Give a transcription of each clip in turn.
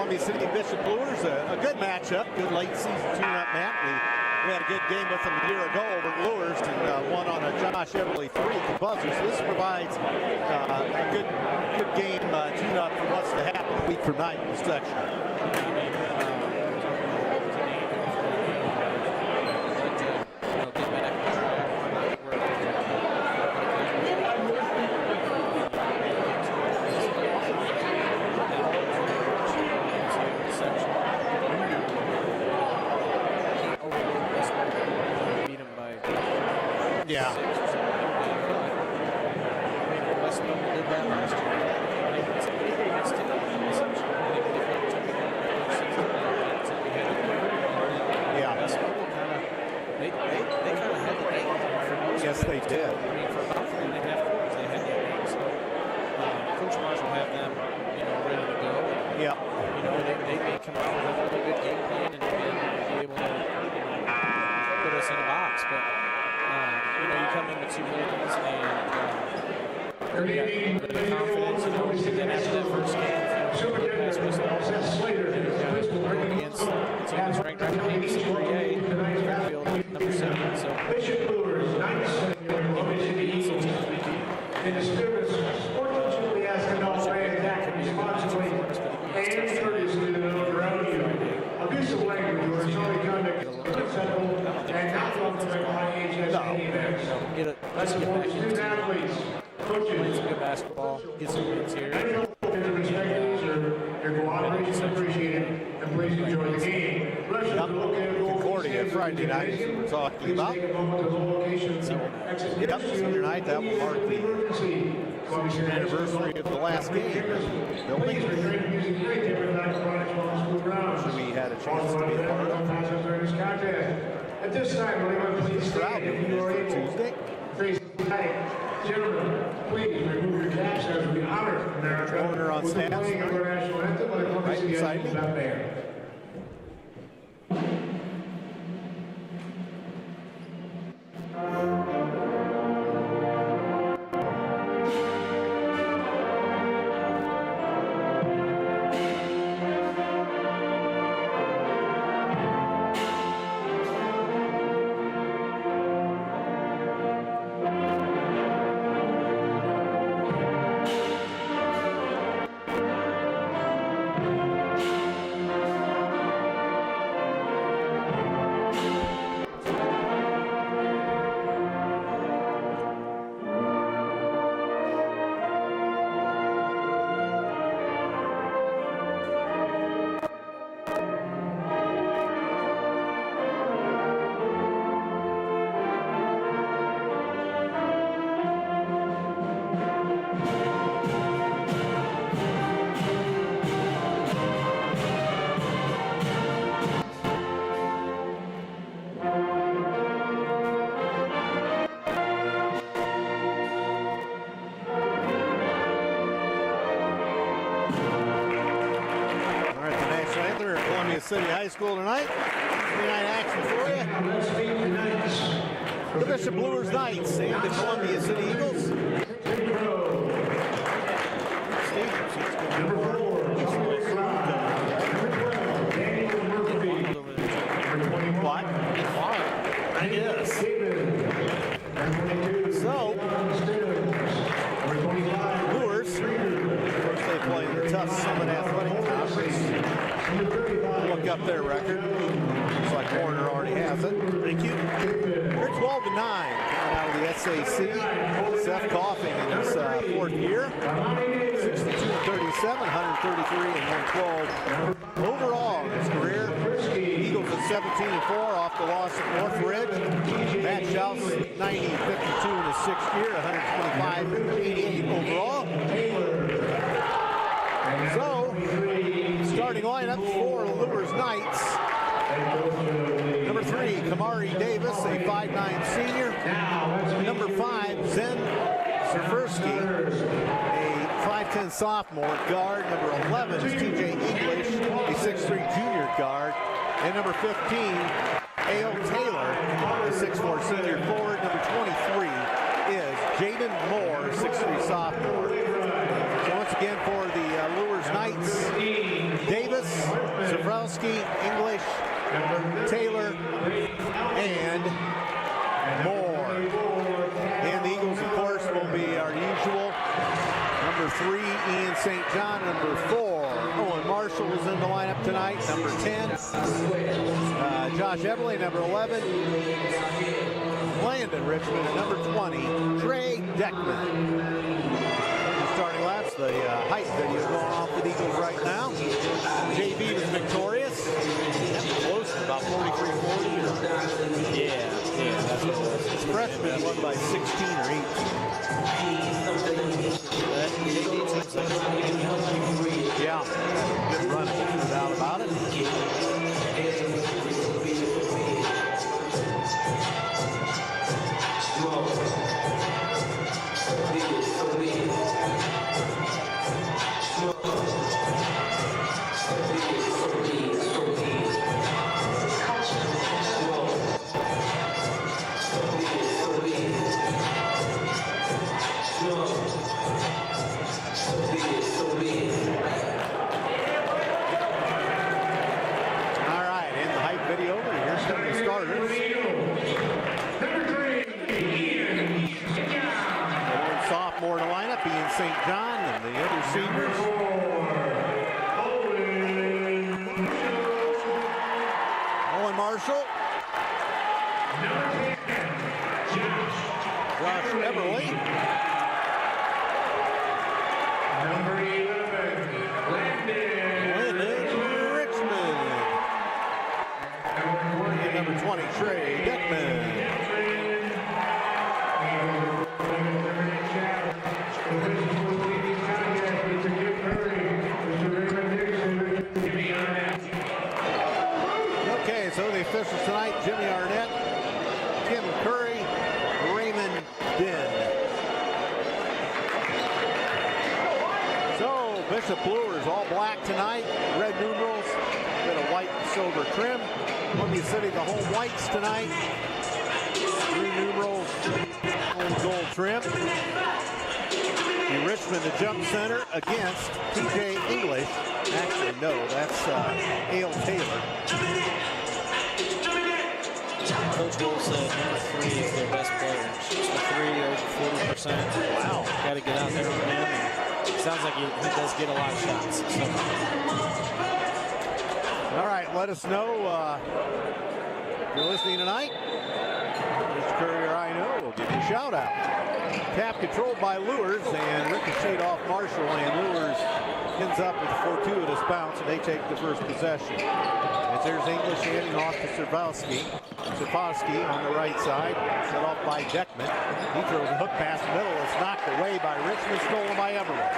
Columbia City Bishop Luers, a good matchup, good late season tune-up match. We had a good game with them a year ago over at Luers and won on a Josh Everly 3 at the buzzer. So this provides a good game tune-up for what's to happen a week from tonight in this section. Yeah. Yes, they did. I mean, for about 3.5 quarters, they had that game. So, Coach Marsh will have them, ready to go. Yeah. They may come out with a really good game plan and be able to put us in a box. But, you come in with 2 goals and you got the confidence, and then after that first game, pass whistle, going against a team that's ranked right behind us in 3A, Springfield, number 7. So, Bishop Luers Knights in the spirit of sports, we ask an all fans act responsibly and courteously to those around you. Abusive language or disorderly conduct is unacceptable and not welcome at WJHS events. Let's support student athletes, coaches, some good basketball, get some wins here. and respect their cooperation is appreciated, and please enjoy the game. Concordia Friday night we're talking about. Yep, Senior night, that will mark the anniversary of the last game in the building. We had a chance to be a part of. At this time, everyone please stand if you are able. Tuesday. Gentlemen, please remove your caps as we honor America. Order on staff. Playing of our national anthem by the Columbia City Beside me. up there. City High School tonight. Tonight action for you. The Bishop Luers Knights and the Columbia City Eagles. What? Yes. So, Luers, of course, they play the tough Summit Athletic Conference. Look up their record. Looks like Warner already has it. Thank you. They're 12-9 coming out of the SAC. Seth Coughing in his 4th year. 62-37, 133 and 112 overall in his career. Eagles at 17-4 off the loss at Northridge. Matt Schaus 90-52 in his 6th year, 125-88 overall. So, starting lineup for Luers Knights. Number 3, Kamari Davis, a 5'9 senior. Number 5, Zen Zerversky, a 5'10 sophomore guard. Number 11 is TJ English, a 6'3 junior guard. And number 15, A.O. Taylor, a 6'4 senior forward. Number 23 is Jaden Moore, 6'3 sophomore. So once again for the Luers Knights, Davis, Zabrowski, English, Taylor, and Moore. And the Eagles, of course, will be our usual. Number 3, Ian St. John. Number 4, Owen Marshall is in the lineup tonight. Number 10, Josh Everly. Number 11, Landon Richmond. And number 20, Trey Deckman. Starting laps, the height video going off with Eagles right now. JB was victorious. Close to about 43-40. Yeah, that's what it was. His freshman won by 16 or 18. Yeah, good running, no doubt about it. St. John and the other seniors. Owen Marshall. Josh Everly. Number 11, Landon Richmond. And number 20, Trey Deckman. So the officials tonight, Jimmy Arnett, Tim Curry, Raymond Din. So Bishop Luers all black tonight, red numerals, bit of white and silver trim. Columbia City, the home whites tonight, green numerals, home gold trim. And Richmond, the jump center against TJ English. Actually, no, that's Ale Taylor. Coach Will said number 3 is their best player. Shoots the 3 over 40%. Wow. Got to get out there on him. And it sounds like he does get a lot of shots. So. All right, let us know if you're listening tonight. Mr. Courier, I know, we'll give you a shout out. Tap controlled by Luers and ricocheted off Marshall, and Luers ends up with a fortuitous bounce, and they take the first possession. As there's English handing off to Zabrowski. Zabrowski on the right side, set off by Deckman. He throws a hook pass in the middle. It's knocked away by Richmond, stolen by Everly.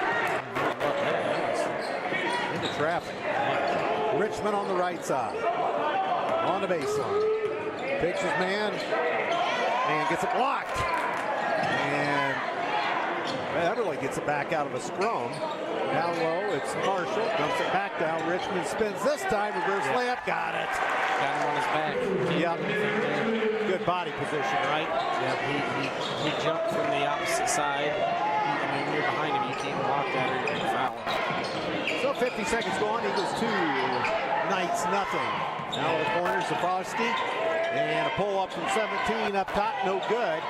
Into traffic. Richmond on the right side. On the baseline. Takes his man and gets it blocked. And Everly gets it back out of a scrum. Down low, it's Marshall. Dumps it back down. Richmond spins this time. Reverse layup. Got it. Got him on his back. Yep. Good body position, right? Yep. He jumped from the opposite side. I mean, you're behind him. You can't block that or you're foul. So 50 seconds go on. Eagles 2, Knights nothing. Now the corner, Zabrowski. And a pull up from 17 up top. No good.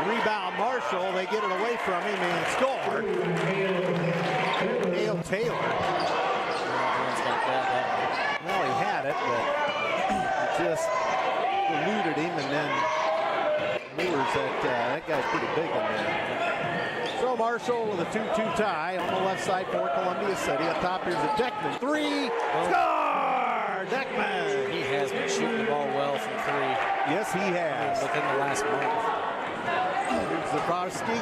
Rebound Marshall. They get it away from him and score. Ale Taylor. Well, he had it, but it just eluded him, and then Luers that guy's pretty big in there. So Marshall with a 2-2 tie on the left side for Columbia City. Up top here's a Deckman 3. Score! Deckman. He has been shooting the ball well from 3. Yes, he has. Within the last month. Zabrowski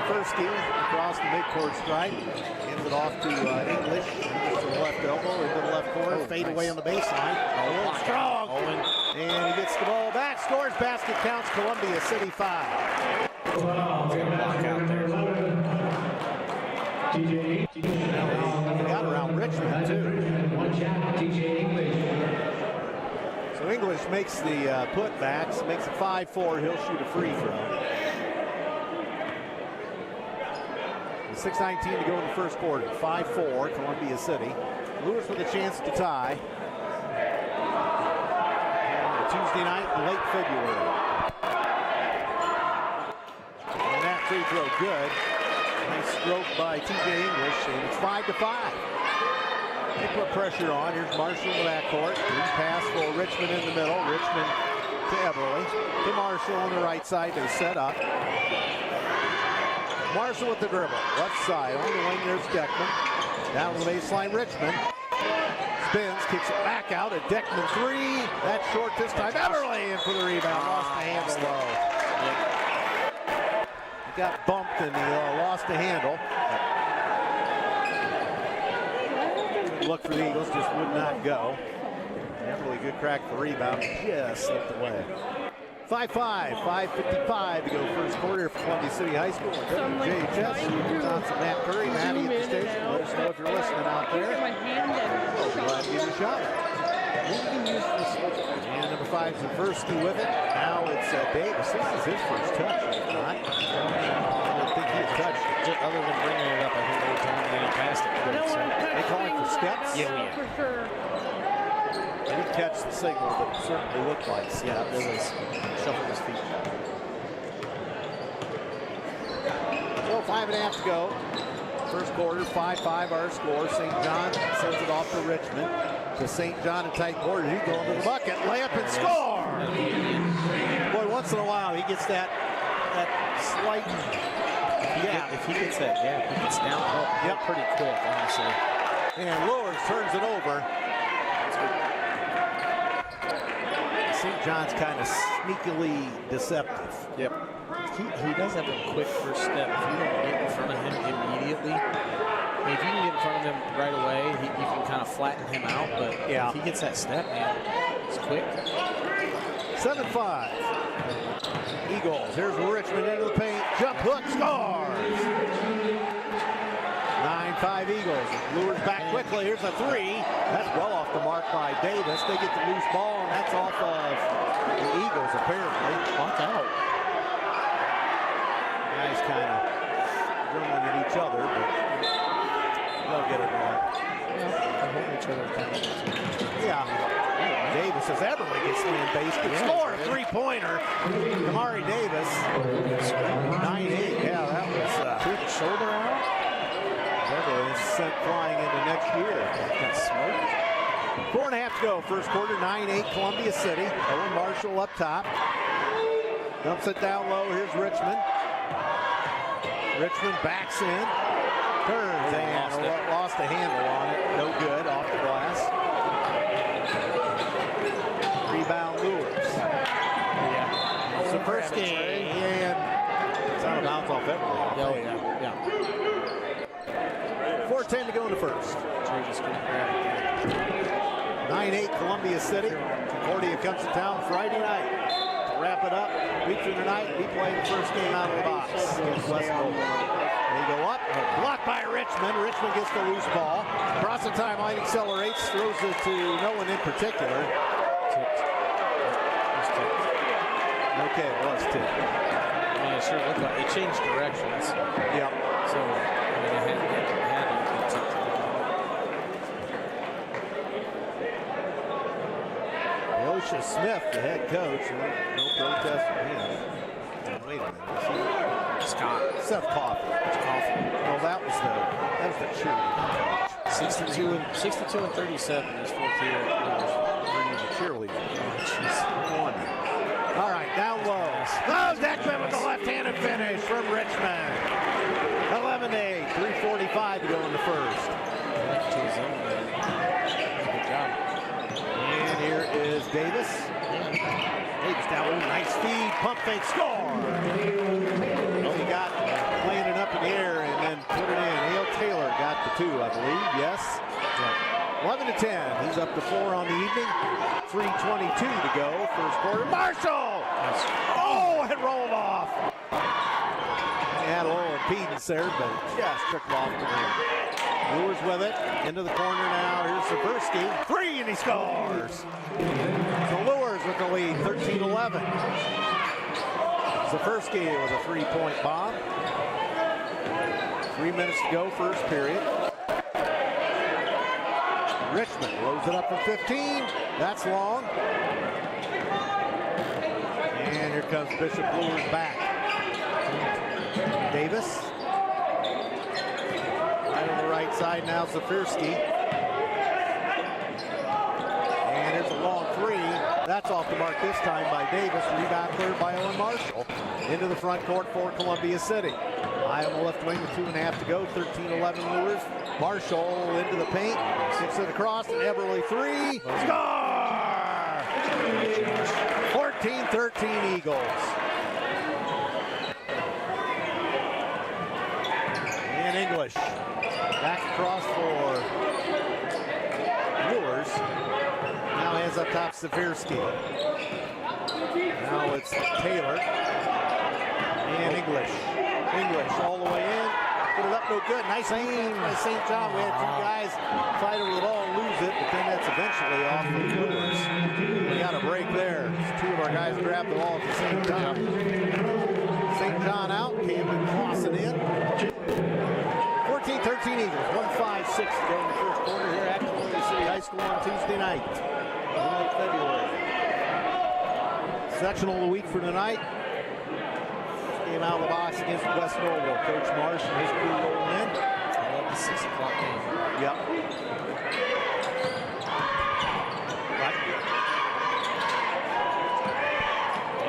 across the midcourt stripe. Hands it off to English. To the left elbow into the left corner. Fade away on the baseline. Owen strong. Owen. And he gets the ball back. Scores. Basket counts. Columbia City 5. Block out there. TJ. He got around Richmond too. One shot, TJ English. So English makes the putbacks. Makes it 5-4. He'll shoot a free throw. 6:19 to go in the first quarter. 5-4, Columbia City. Luers with a chance to tie. Tuesday night, late February. And that free throw good. Nice stroke by TJ English, and it's 5-5. They put pressure on. Here's Marshall in the backcourt. Lead pass for Richmond in the middle. Richmond to Everly. To Marshall on the right side. They set up. Marshall with the dribble. Left side. On the wing, there's Deckman. Down to the baseline, Richmond. Spins, kicks it back out at Deckman 3. That's short this time. Everly in for the rebound. Lost the handle low. He got bumped and he lost the handle. Look for the Eagles, just would not go. Everly good crack for the rebound. Just slipped away. 5-5, 5:55 to go first quarter for Columbia City High School. WJHS, Thompson, Matt Curry, Maddie at the station. Let us know if you're listening out there. We'll be glad to give you a shot. And number 5 is Varsity with it. Now it's Davis. This is his first touch. I don't think he's touched it. Just other than bringing it up, I think they were telling me he passed it. They calling for steps? Yeah. For sure. I didn't catch the signal, but it certainly looked like steps. Yeah, it was shuffling his feet. Well, 5.5 to go. First quarter, 5-5 our score. St. John sends it off to Richmond. To St. John in tight quarters. He's going to the bucket. Layup and score! Boy, once in a while he gets that slight. If he gets that, if he gets down pretty quick, honestly. And Luers turns it over. St. John's kind of sneakily deceptive. Yep. He does have a quick first step. If you don't get in front of him immediately, if you can get in front of him right away, you can kind of flatten him out. But if he gets that step, man, it's quick. 7-5. Eagles. Here's Richmond into the paint. Jump hook, scores! 9-5 Eagles. Luers back quickly. Here's a 3. That's well off the mark by Davis. They get the loose ball, and that's off of the Eagles, apparently. Lock out. Guys kind of dribbling at each other, but they'll get it on. Yeah. Davis as Everly gets land base. Good score, 3-pointer. Kamari Davis. 9-8. Yeah, that was shoulder out. Everly is sent flying into next year. Got smoked. 4.5 to go. First quarter, 9-8 Columbia City. Owen Marshall up top. Dumps it down low. Here's Richmond. Richmond backs in. Turns and lost a handle on it. No good. Off the glass. Rebound Luers. Sapersky. And it's out of bounds off Everly. 4:10 to go in the first. 9-8 Columbia City. Concordia comes to town Friday night. To wrap it up, week through the night, we play the first game out of the box against West Oakland. They go up, blocked by Richmond. Richmond gets the loose ball. Across the timeline, accelerates, throws it to no one in particular. Okay, it was tipped. Yeah, it sure looked like it changed directions. Yep. So, I mean, it had to be tipped. Elisha Smith, the head coach, no protest from him. Wait a minute. Scott. Seth Coffey. Well, that was the cheerleading coach. 62 and 37 is fourth year. The cheerleader. All right, down low. Oh, Deckman with the left-handed finish from Richmond. 11-8, 3:45 to go in the first. Good job. And here is Davis. Davis down low, nice feed, pump fake, score. Well, he got playing it up in the air and then put it in. Hale Taylor got the 2, I believe. Yes. 11-10. He's up to 4 on the evening. 3:22 to go. First quarter. Marshall! Oh, it rolled off. He had a little impedance there, but just took off the rim. Luers with it. Into the corner now. Here's Sapersky. 3, and he scores. So Luers with the lead. 13-11. Sapersky with a 3-point bomb. 3 minutes to go, first period. Richmond loads it up from 15. That's long. And here comes Bishop Luers back. Davis. Right on the right side now, Zafirski. And there's a long three. That's off the mark this time by Davis. Rebound cleared by Owen Marshall. Into the front court for Columbia City. Iowa left wing with 2.5 to go. 13-11 Luers. Marshall into the paint. 6 it across. And Eberle three. Score! 14-13 Eagles. And English. Back across for Luers. Now hands up top Zafirski. Now it's Taylor. And English. English all the way in. Put it up no good. Nice aim by St. John. We had two guys fight over the ball and lose it, but then that's eventually off the Luers. We got a break there. Two of our guys grabbed the ball at the same time. St. John out. Camden crossing in. 14-13 Eagles. 1-5-6 to go in the first quarter here at Columbia City High School on Tuesday night. Late February. Sectional of the week for tonight. Came out of the box against West Norwell. Coach Marsh and his crew rolling in. I love the 6 o'clock game. Yep. Right.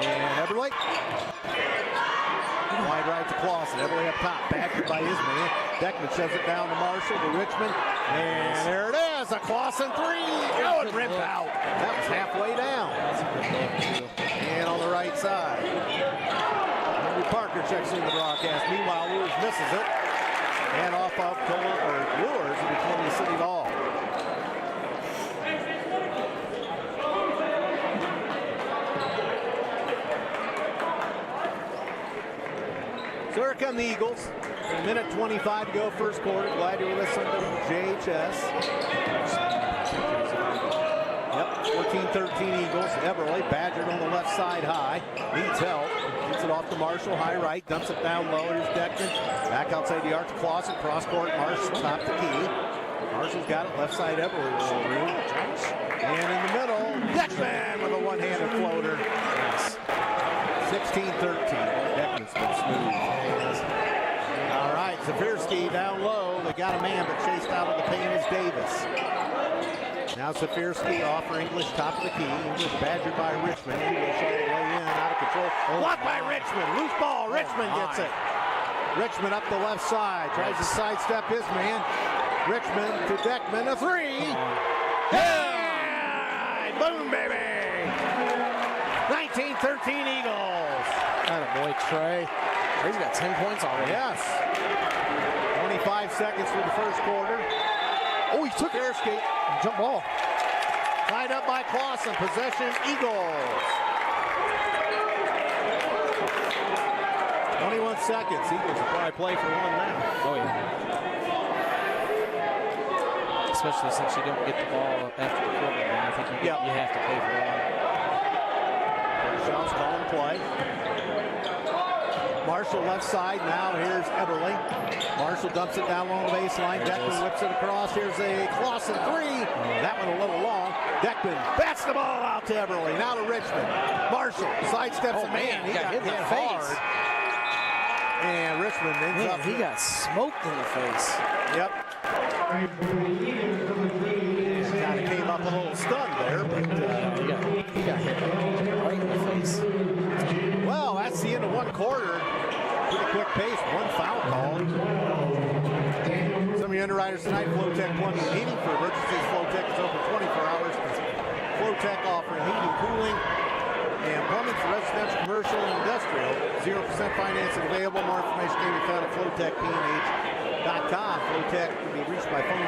And Eberle. Wide right to Clausen. Eberle up top. Backed by his man. Deckman shoves it down to Marshall to Richmond. And there it is. A Clausen three. Oh, it ripped out. That was halfway down. And on the right side. Parker checks in the broadcast. Meanwhile, Luers misses it. And off of Luers will be Columbia City ball. So here come the Eagles. A minute 25 to go, first quarter. Glad you're with us on WJHS. Yep, 14-13 Eagles. Eberle badgered on the left side high. Needs help. Gets it off to Marshall, high right. Dumps it down low. Here's Deckman. Back outside the arc to Clausen. Cross court. Marshall top the key. Marshall's got it. Left side Eberle. And in the middle, Deckman with a one-handed floater. Nice. 16-13. Deckman's been smooth. All right, Zafirski down low. They got a man, but chased out of the paint is Davis. Now Zafirski off for English, top of the key. English badgered by Richmond. English all the way in, out of control. Blocked by Richmond. Loose ball. Richmond gets it. Richmond up the left side. Tries to sidestep his man. Richmond to Deckman. A three. Hey! Boom, baby. 19-13 Eagles. Atta boy, Trey. Trey's got 10 points already. Yes. 25 seconds for the first quarter. Oh, he took air skate. Jump ball. Tied up by Clausen. Possession, Eagles. 21 seconds. Eagles will probably play for one now. Oh, yeah. Especially since you don't get the ball after the quarter. Man. I think you have to play for one. Shaw's calling play. Marshall left side. Now here's Eberle. Marshall dumps it down along the baseline. Deckman whips it across. Here's a Clausen three. That one a little long. Deckman bats the ball out to Eberle. Now to Richmond. Marshall sidesteps a man. He got hit in the face. And Richmond ends up. He got smoked in the face. Yep. Kind of came up a little stunned there, but he got hit right in the face. Well, that's the end of one quarter. Pretty quick pace, one foul call. Some of your underwriters tonight, Flowtech Plumbing and Heating. For emergencies, Flowtech is open 24 hours. Flowtech offering heating, cooling, and plumbing for residential, commercial, and industrial. 0% financing available. More information can be found at flowtechpnh.com. Flowtech can be reached by phone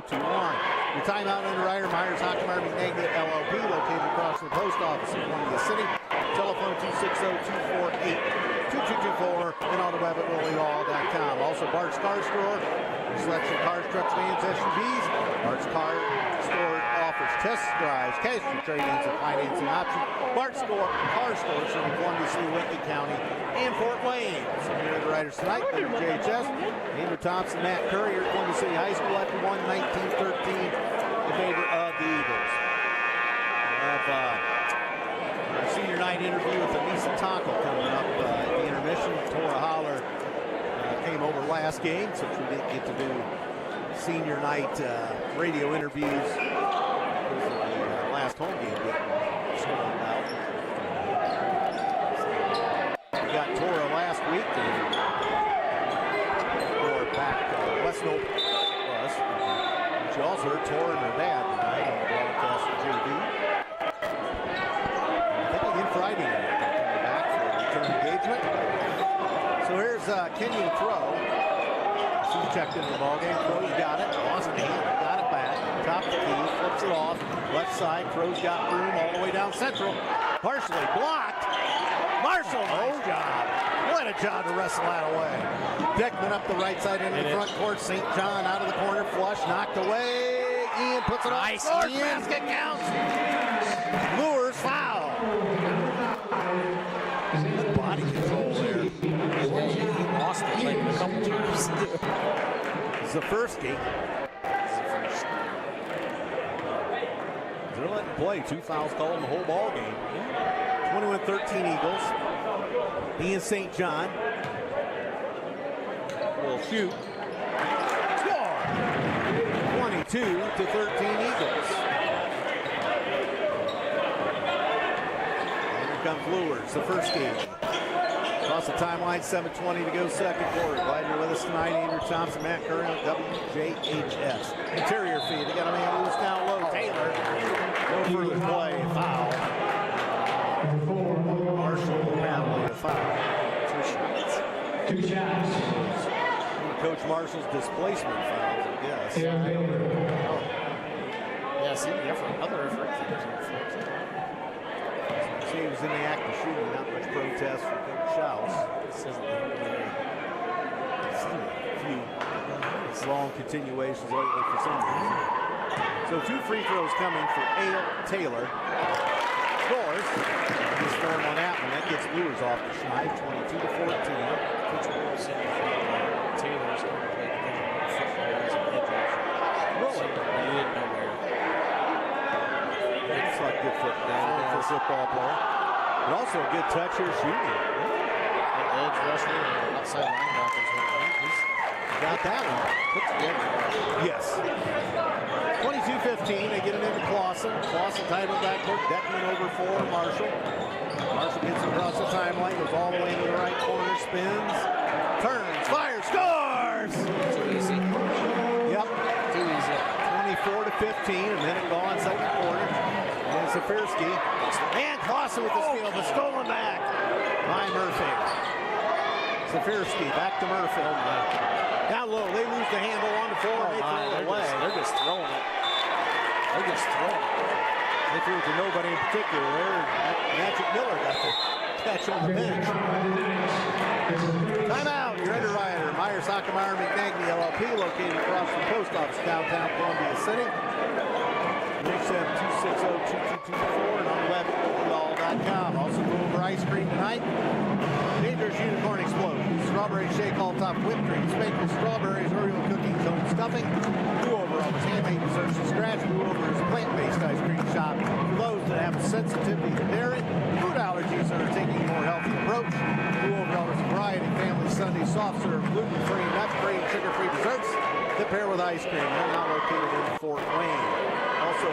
260-248-2021. Your timeout underwriter, Myers Hockmeyer McNagnet LLP, located across from the post office in Columbia City. Telephone 260-248-2224 and on the web at rollinghall.com. Also, Bart's Car Store, selection of cars, trucks, vans, SUVs. Bart's Car Store offers test drives, cash for trade-ins, and financing options. Car stores from Columbia City, Lincoln County, and Fort Wayne. So here are the riders tonight. WJHS, Andrew Thompson, Matt Curry, here at Columbia City High School after 19-13 in favor of the Eagles. We have our senior night interview with Anissa Tonkel coming up at the intermission. Tora Holler came over last game, since we didn't get to do senior night radio interviews because of the last home game getting stormed out. We got Tora last week, and Tora back Westnope was. She also heard Tora and her dad tonight on the broadcast of JV. I think again Friday night they're coming back for a return engagement. So here's Kenyon throw. She's checked into the ballgame. Crow's got it. Lost it. Got it back. Top of the key. Flips it off. Left side. Crow's got room all the way down central. Partially blocked. Marshall, nice job. What a job to wrestle that away. Beckman up the right side into the front court. St. John out of the corner. Flush. Knocked away. Ian puts it Nice. off. Basket counts. Luers foul. Body control there. He lost it like a couple times. Zafersky. They're letting play. 2 fouls called in the whole ball game. 21-13 Eagles. Ian St. John will shoot. Score! 22-13 Eagles. And here comes Luers, the first game. Across the timeline, 7:20 to go, second quarter. Glad you're with us tonight. Andrew Thompson, Matt Curry on WJHS. Interior feed. They got a man loose down low. Taylor. No further play. Foul. Marshall will penalty a foul. 2 shots. Coach Marshall's displacement fouls, I guess. Yeah, see, other referees. See, he was in the act of shooting. Not much protest from Coach Schaus. A few long continuations lately for some reason. So 2 free throws coming for Ale Taylor. Scores. He's throwing on that one. That gets Luers off the schneid, 22-14. Coach Wilson Taylor's going to play football as an edge rusher. Really? He didn't know where. Looks like good football for a football player. But also a good touch here shooting. Edge rusher and outside linebackers. Got that one. Put together. Yes. 22-15. They get it into Clausen. Clausen tied with backcourt. Beckman over for Marshall. Marshall gets across the timeline. Goes all the way to the right corner. Spins. Turns. Fires. Scores! Too easy. Yep. Too easy. 24-15. A minute gone. Second quarter. And Zafersky. And Clausen with the steal. But stolen back by Murphy. Zafersky back to Murphy. Down low, they lose the handle on the floor. They throw it away. They're just throwing it. They're just throwing it. They threw it to nobody in particular there. Patrick Miller got the catch on the bench. Timeout. Your underwriter, Myers Hockemeyer McNagny LLP, located across from the post office downtown Columbia City. Reach them 260-2224 and on the web at all.com. Also go over ice cream tonight. Dangerous Unicorn Explosion. Strawberry shake all top whipped cream. Spankled strawberries, Oreo cookies, own stuffing. Blue Over on handmade desserts from scratch. Blue Over is a plant-based ice cream shop for those that have a sensitivity to dairy, food allergies, or are taking a more healthy approach. Blue Over offers a variety of family Sunday soft serve, gluten-free, nut-free, and sugar-free desserts that pair with ice cream. They're now located in Fort Wayne. Also,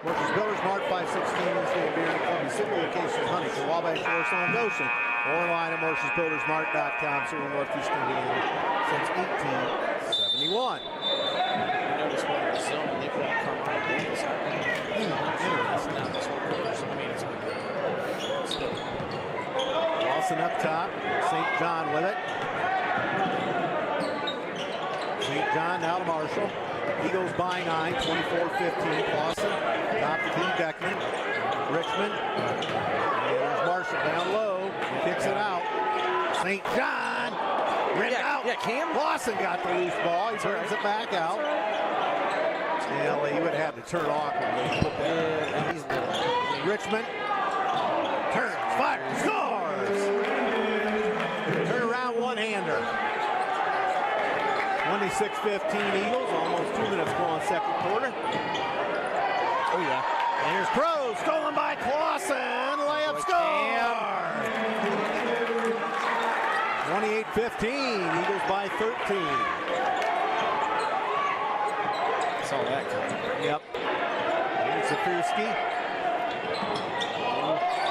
Workers Builders Mart 516 Wednesday in Beer in Columbia City. Locations Huntington, Wabash, Warsaw, and Goshen. Or online at MorrisBuildersMart.com. Serving Northeast Indiana since 1871. You notice when in the zone, they put out Carmine Davis. Interesting. Now this one, I mean, it's good. Lawson up top. St. John with it. St. John now to Marshall. Eagles by 9, 24-15. Clausen, top the key, Beckman. Richmond. And there's Marshall down low. He kicks it out. St. John. Ripped out. Yeah, Cam. Clausen got the loose ball. He turns it back out. Yeah, he would have had to turn off when they put that. Yeah, he's little. Richmond turns, fires, scores! Turn around one-hander. 26-15 Eagles, almost 2 minutes going second quarter. Oh, yeah. And here's Crow, stolen by Clausen, layup score! 28-15, Eagles by 13. Saw that coming. Yep. Here's Zafirski.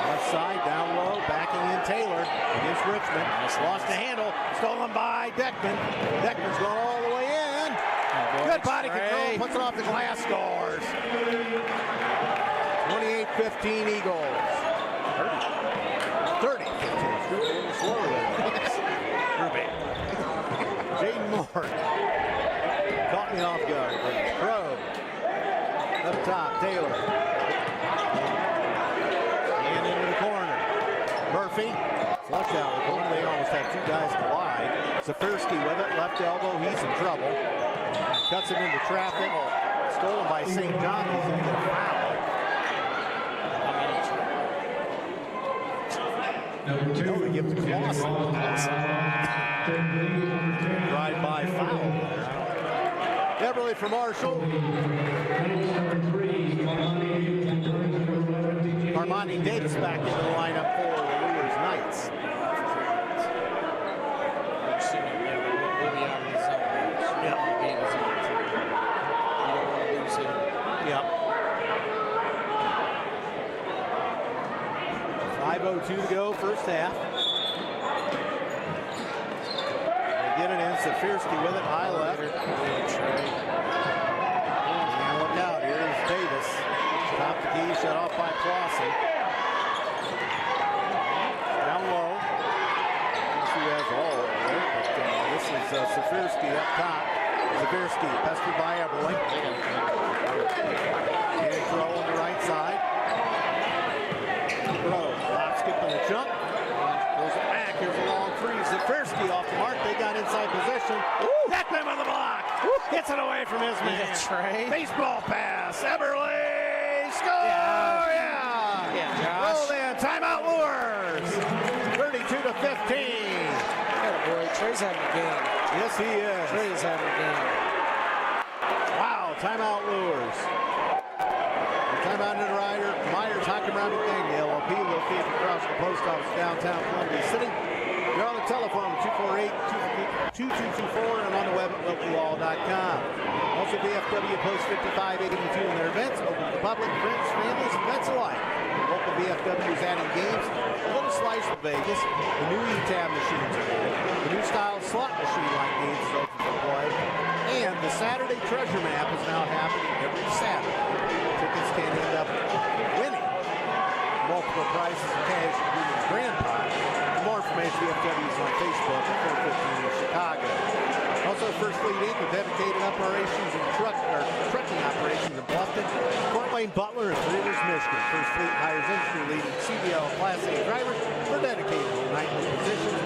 Left side, down low, backing in Taylor against Richmond. Lost the handle, stolen by Deckman. Deckman's going all the way in. Good body control, puts it off the glass, scores. 28-15 Eagles. 30. 30. Slower than Jaden Moore. Caught me off guard. Crow. Up top, Taylor. And into the corner. Murphy. Flush out the corner. They almost have 2 guys collide. Zafirski with it. Left elbow. He's in trouble. Cuts it into traffic. Stolen by St. John. He's going to get a foul. No, they give the Clausen. Drive-by foul there. Beverly for Marshall. Armani Davis back in the lineup for the Luers Knights. Yep. 5:02 to go, first half. They get it in. Zafirski with it, high left. And look out, here's Davis. Top the key, shut off by Clausen. Down low. Let's see who has all of it. But this is Zafirski up top. Zafirski pestered by Everly. And throw on the right side. Crow, hop, skipping the jump. Goes it back. Here's a long three. Zafirski off the mark. They got inside position. Deckman on the block. Gets it away from his man. Baseball pass. Everly. Score! Yeah. Roll in. Timeout Luers. 32-15. Boy, Trey's having a game. Yes, he is. Trey's having a game. Wow. Timeout Luers. Timeout in the rider. Myers, Hockenheim, and Gang. The LLP located across the post office downtown Columbia City. You're on the telephone at 248-2224 and on the web at wilkielaw.com. Also, VFW Post 5582 in their events, open to the public, friends, families, events alike. Local VFW is adding games, a little slice of Vegas, the new E-Tab machines are added, the new style slot machine-like games is open for play, and the Saturday Treasure Map is now happening every Saturday. Tickets can end up winning multiple prizes of cash, including the grand prize. For more information, VFW is on Facebook at 415 in Chicago. Also, First Fleet Inc. with dedicated operations and trucking operations in Bluffton, Fort Wayne, Butler, and Rivers, Michigan. First Fleet hires industry-leading CDL Class A drivers for dedicated nightly positions.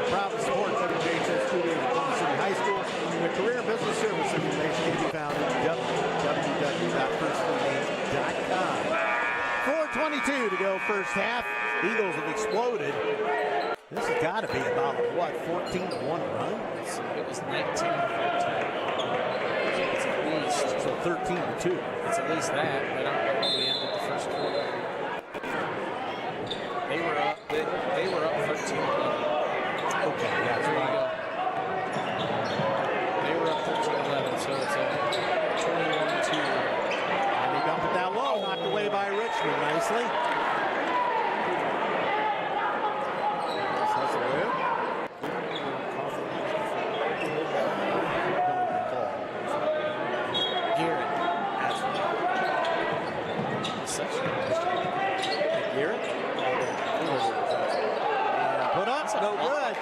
Proud to support WJHS Studios at Plum City High School. The career and business service information can be found at www.firstfleetinc.com. 4:22 to go first half. Eagles have exploded. This has got to be about, what, 14-1 run? It was 19-14. It's at least. So 13-2. It's at least that, but I don't know when we ended the first quarter. They were up 13-11. Okay, that's right. They were up 13-11, so it's a 21-2. And they dumped it down low, knocked away by Richmond nicely.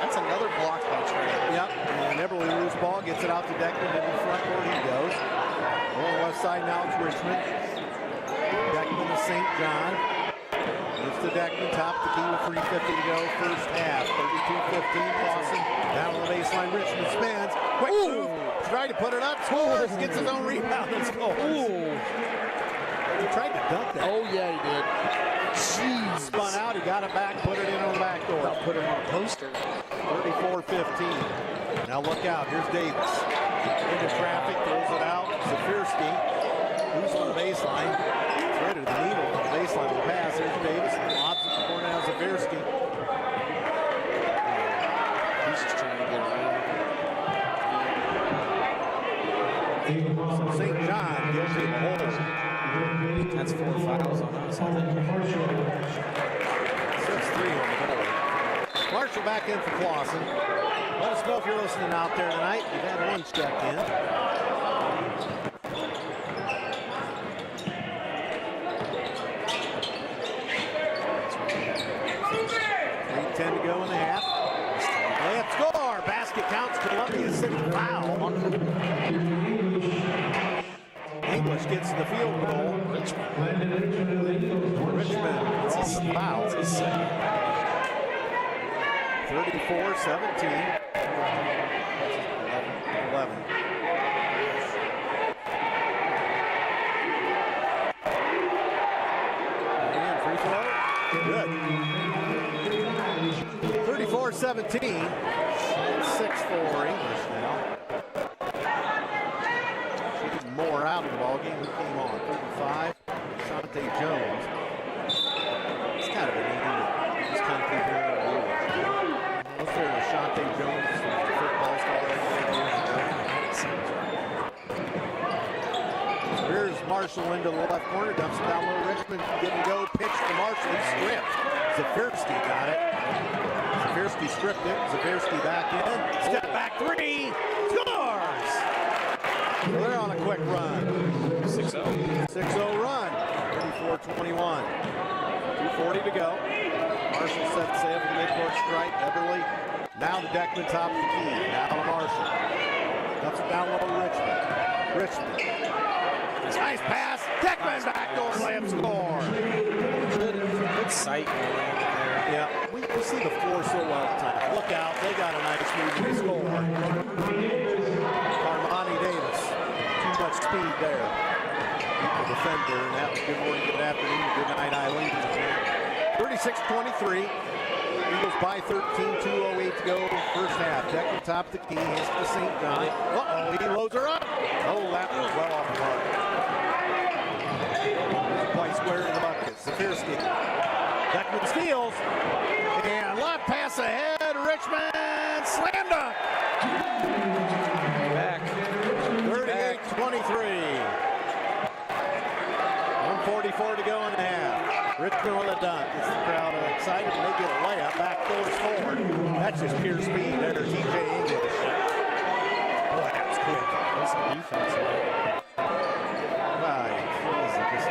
That's another block by Trey. Yep, and Everly loose ball, gets it out to Deckman, into the front court he goes. On the left side now it's Richmond. Deckman to St. John. Gets to Deckman, top the key with 3:50 to go, first half. 32-15, Clausen. Down on the baseline, Richmond spins. Quick move, tried to put it up, scores, gets his own rebound and scores. He tried to dunk that. Oh, yeah, he did. Jeez. Spun out, he got it back, put it in on the back door. I'll put it on a poster. 34-15. Now look out, here's Davis. Into traffic, throws it out. Zafirski, who's on the baseline. Threaded the needle on the baseline of the pass. Here's Davis, lobs it to Cornell Zafirski. He's just trying to get around. So St. John gives him a hold. That's 4 fouls on us, I think. 6-3 on the board. Marshall back in for Clausen. Let us know if you're listening out there tonight. You've had lunch check in. 3:10 to go in the half. Layup score. Basket counts. Columbia City foul. English gets the field goal. Richmond gets the foul. 34-17. 11. And free throw. Good. 34-17. 6-4 English now. More out of the ball game. Who came on? 35. Shante Jones. It's kind of an easy. Just kind of keep hearing it. Let's throw Shante Jones, the football star. Here's Marshall into the left corner, dumps it down low. Richmond didn't go. Pitch to Marshall. He stripped. Zafirski got it. Zafirski stripped it. Zafirski back in. Step back three. Scores! So they're on a quick run. 6-0. 6-0 run. 34-21. 2:40 to go. Marshall sets sail for the midcourt strike. Everly now to Deckman, top of the key. Now to Marshall. Dumps it down low to Richmond. Richmond. Nice pass. Deckman backdoor layup score. Good sight there. Yeah, we see the floor so well at times. Look out, they got a nice move to score. Armani Davis, too much speed there. The defender, and that was good morning, good afternoon, good night, Eileen. 36-23. Eagles by 13, 2:08 to go, first half. Deckman top of the key, hands to St. John. Uh-oh, he loads her up. Oh, that was well off the mark. Play square in the bucket. Zafirski. Deckman steals. And left pass ahead. Richmond slam dunk. Back. 38-23. 1:44 to go in the half. Richmond with a dunk. Gets the crowd excited. They get a layup. Back doors forward. That's just pure speed. There's TJ English. Boy, that was quick. That's some defense. Right. Just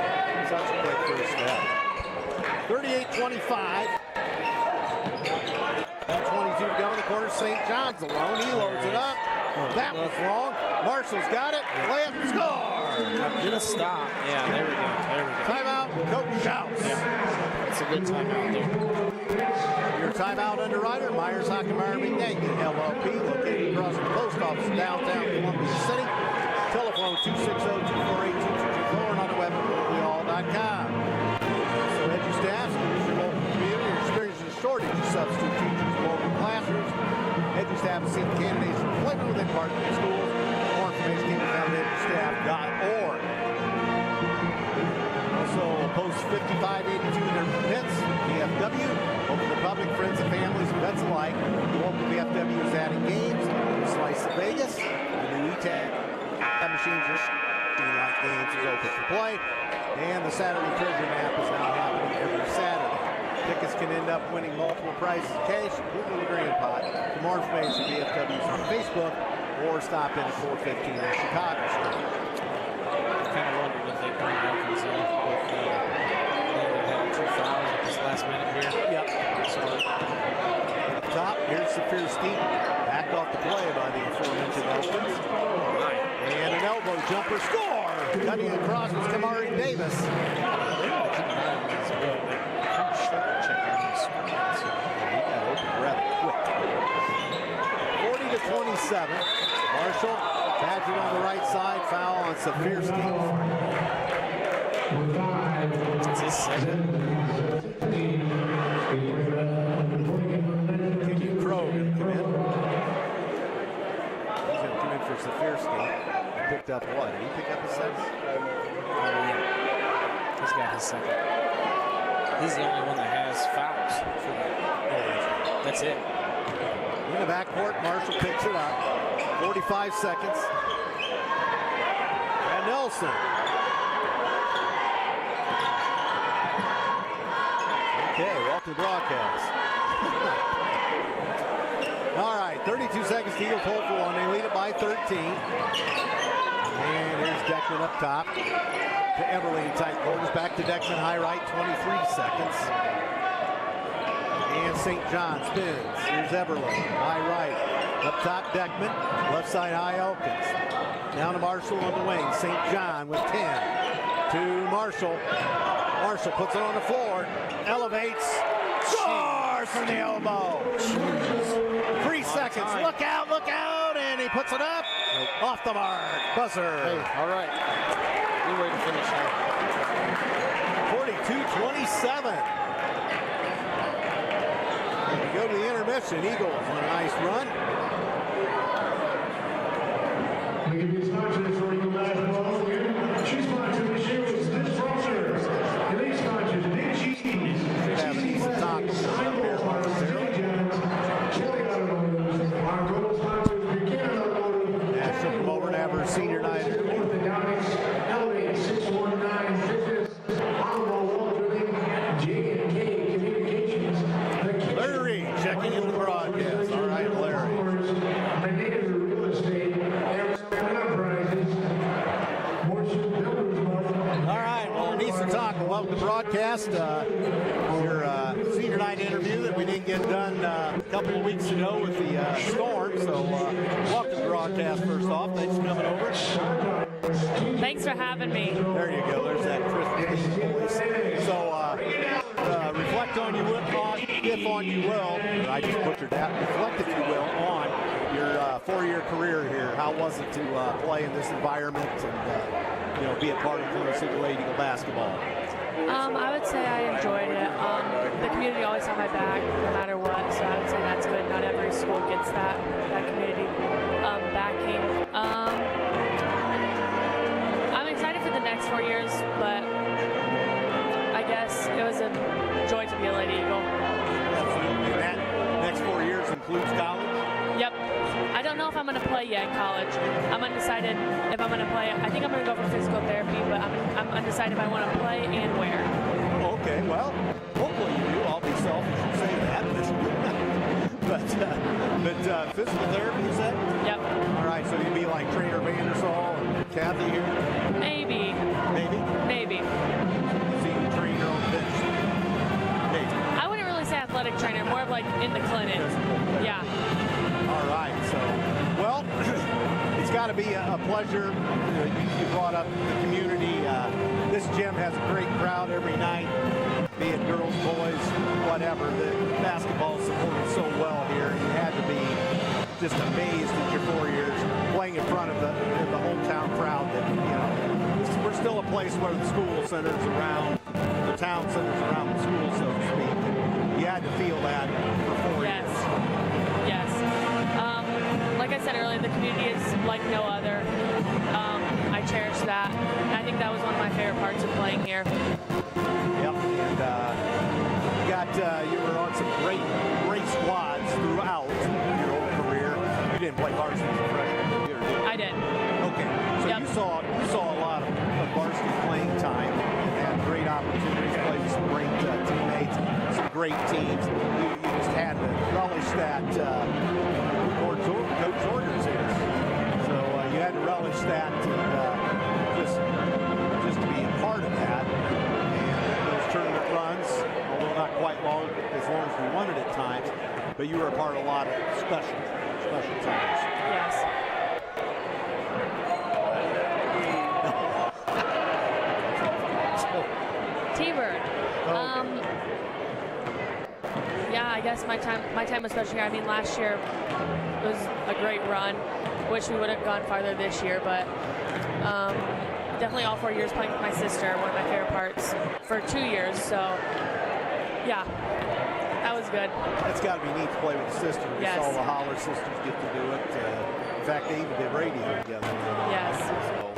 such a quick first step. 38-25. 22 to go in the quarter. St. John's alone. He loads it up. That was wrong. Marshall's got it. Layup and score. Get a stop. Yeah, there we go. There we go. Timeout. Coach Schaus. Yeah. It's a good timeout there. Your timeout underwriter, Myers Hockenmeyer McNaghy, LLP, located across the post office in downtown Columbia City. Telephone 260-248-2224 and on the web at all.com. So edu staff, schools your local community, experiences a shortage of substitute teachers in local classrooms. Edu staff has seen candidates for employment within partner schools. More information can be found at edustaff.org. Also, post 5582 in their pits, VFW, open to public, friends and families, and vets alike. The local VFW is adding games, Slice of Vegas, the new E-Tag. That machine's just like games is open for play. And the Saturday Treasure Map is now happening every Saturday. Tickets can end up winning multiple prizes cash, including the Grand Pot. For more information, VFW's on Facebook or stop in at 415 on Chicago Street. I kind of wondered if they bring Elkins in with they had 2 fouls at this last minute here. Yep. So, Up top, here's Zafirski. Backed off the play by the aforementioned Elkins. And an elbow jumper score. Cutting across was Kamari Davis. Keep an eye on these, but kind of short check on these screens. He got open rather quick. 40-27. Marshall badgered on the right side. Foul on Safirski. It's his second. Kenny Crow going to come in. He's going to come in for Safirski. He picked up what? Did he pick up his second? Yeah. He's got his second. He's the only one that has fouls for that. That's it. In the backcourt, Marshall picks it up. 45 seconds. And Nelson. Okay, welcome to the broadcast. All right, 32 seconds to Eagles hold for one. They lead it by 13. And here's Deckman up top to Everly in tight quarters. Back to Deckman, high right, 23 seconds. And St. John spins. Here's Everly, high right. Up top, Deckman. Left side, high Elkins. Down to Marshall on the wing. St. John with 10. To Marshall. Marshall puts it on the floor. Elevates. Scores from the elbow. 3 seconds. Look out, look out. And he puts it up. Off the mark. Buzzer. Hey, all right. We're ready to finish now. 42-27. We go to the intermission. Eagles on a nice run. We give you sponsors for Eagle basketball here. Shoe sponsor this year is this sponsors. And these sponsors, Big Cheese. Should have an easy talk up here. Our gold sponsors, Buchanan Automotive. National from over to have our senior night. Orthodontics, Elevate 619 Fitness, Honorable Walter, J&K Communications. Larry checking into the broadcast. All right, Larry. Native Real Estate, Enterprises, Morrison Builders Market. All right, well, Nisa Talk, welcome to the broadcast. Your senior night interview that we didn't get done a couple of weeks ago with the storm. So, welcome to the broadcast first off. Thanks for coming over. Thanks for having me. There you go. There's that crisp voice. So, reflect on you will, if on you will. I just butchered that. Reflect, if you will, on your 4-year career here. How was it to play in this environment and be a part of Columbus Eagle Eagle basketball? I would say I enjoyed it. The community always had my back, no matter what. So I would say that's good. Not every school gets that community backing. I'm excited for the next 4 years, but I guess it was a joy to be a Lady Eagle. Absolutely. And that next 4 years includes college? Yep. I don't know if I'm going to play yet in college. I'm undecided if I'm going to play. I think I'm going to go for physical therapy, but I'm undecided if I want to play and where. Okay, well, hopefully you do. I'll be selfish and say that. But physical therapy, is that? Yep. All right, so you'd be like Trainer Vandersall and Kathy here? Maybe. Maybe? Maybe. See you train your own bench. Maybe. I wouldn't really say athletic trainer, more of like in the clinic. Yeah. All right, so, well, it's got to be a pleasure. You brought up the community. This gym has a great crowd every night, be it girls, boys, whatever. The basketball is supported so well here. You had to be just amazed at your 4 years playing in front of the hometown crowd. That we're still a place where the school centers around, the town centers around the school, so to speak. You had to feel that for 4 Yes. years. Yes. Like I said earlier, the community is like no other. I cherish that. And I think that was one of my favorite parts of playing here. Yep, and you were on some great squads throughout your whole career. You didn't play varsity as a freshman, did you? I did. Okay, so Yep. you saw a lot of varsity playing time and had great opportunities to play with some great teammates, some great teams. You just had to relish that. Coach orders is. So you had to relish that and just to be a part of that. And those tournament runs, although not quite as long as we wanted at times, but you were a part of a lot of special times. Yes. T-Bird. Oh, okay. Yeah, I guess my time was special here. I mean, last year was a great run. Wish we would have gone farther this year, but definitely all 4 years playing with my sister, one of my favorite parts for 2 years. So, yeah, that was good. It's got to be neat to play with the sisters. Yes. All the Holler sisters get to do it. In fact, they even did radio together. Yes. So,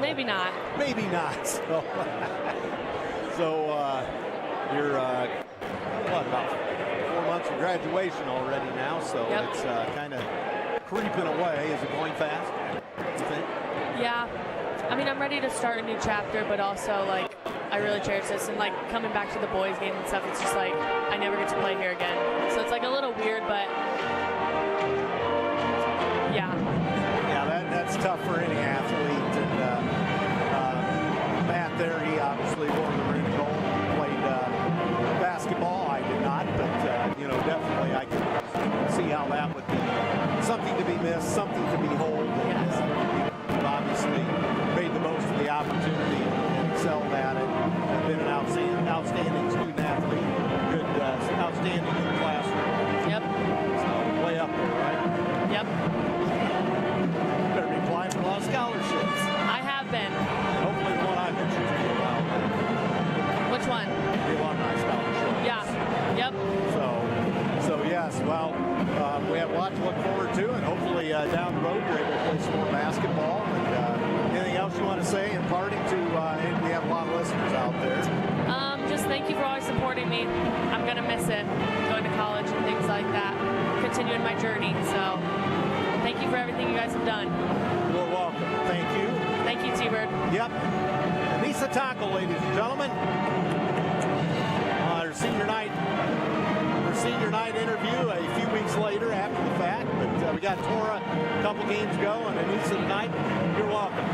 Maybe not. maybe not. So, you're about 4 months of graduation already now, so Yep. it's kind of creeping away. Is it going fast, you think? Yeah. I mean, I'm ready to start a new chapter, but also, like, I really cherish this. And, like, coming back to the boys' game and stuff, it's just like, I never get to play here again. So it's, like, a little weird, but, yeah. Yeah, that's tough for any athlete. And Matt there, he obviously wore the maroon gold. He played basketball. I did not, but, definitely I can see how that would be something to be missed, something to behold. Yes. You've obviously made the most of the opportunity and excelled at it. I've been an outstanding student athlete, good, outstanding in the classroom. Yep. So way up there, right? Yep. Better be applying for a lot of scholarships. I have been. Hopefully the one I mentioned to you about, Which one? the alumni scholarship. Yeah. Yep. So yes, well, we have a lot to look forward to, and hopefully down the road you're able to play some more basketball. And anything else you want to say in parting to, and we have a lot of listeners out there. Just thank you for always supporting me. I'm going to miss it, going to college and things like that, continuing my journey. So thank you for everything you guys have done. You're welcome. Thank you. Thank you, T-Bird. Yep. Anissa Tackle, ladies and gentlemen. Her senior night interview a few weeks later after the fact, but we got Tora a couple games ago and Anissa tonight. You're welcome.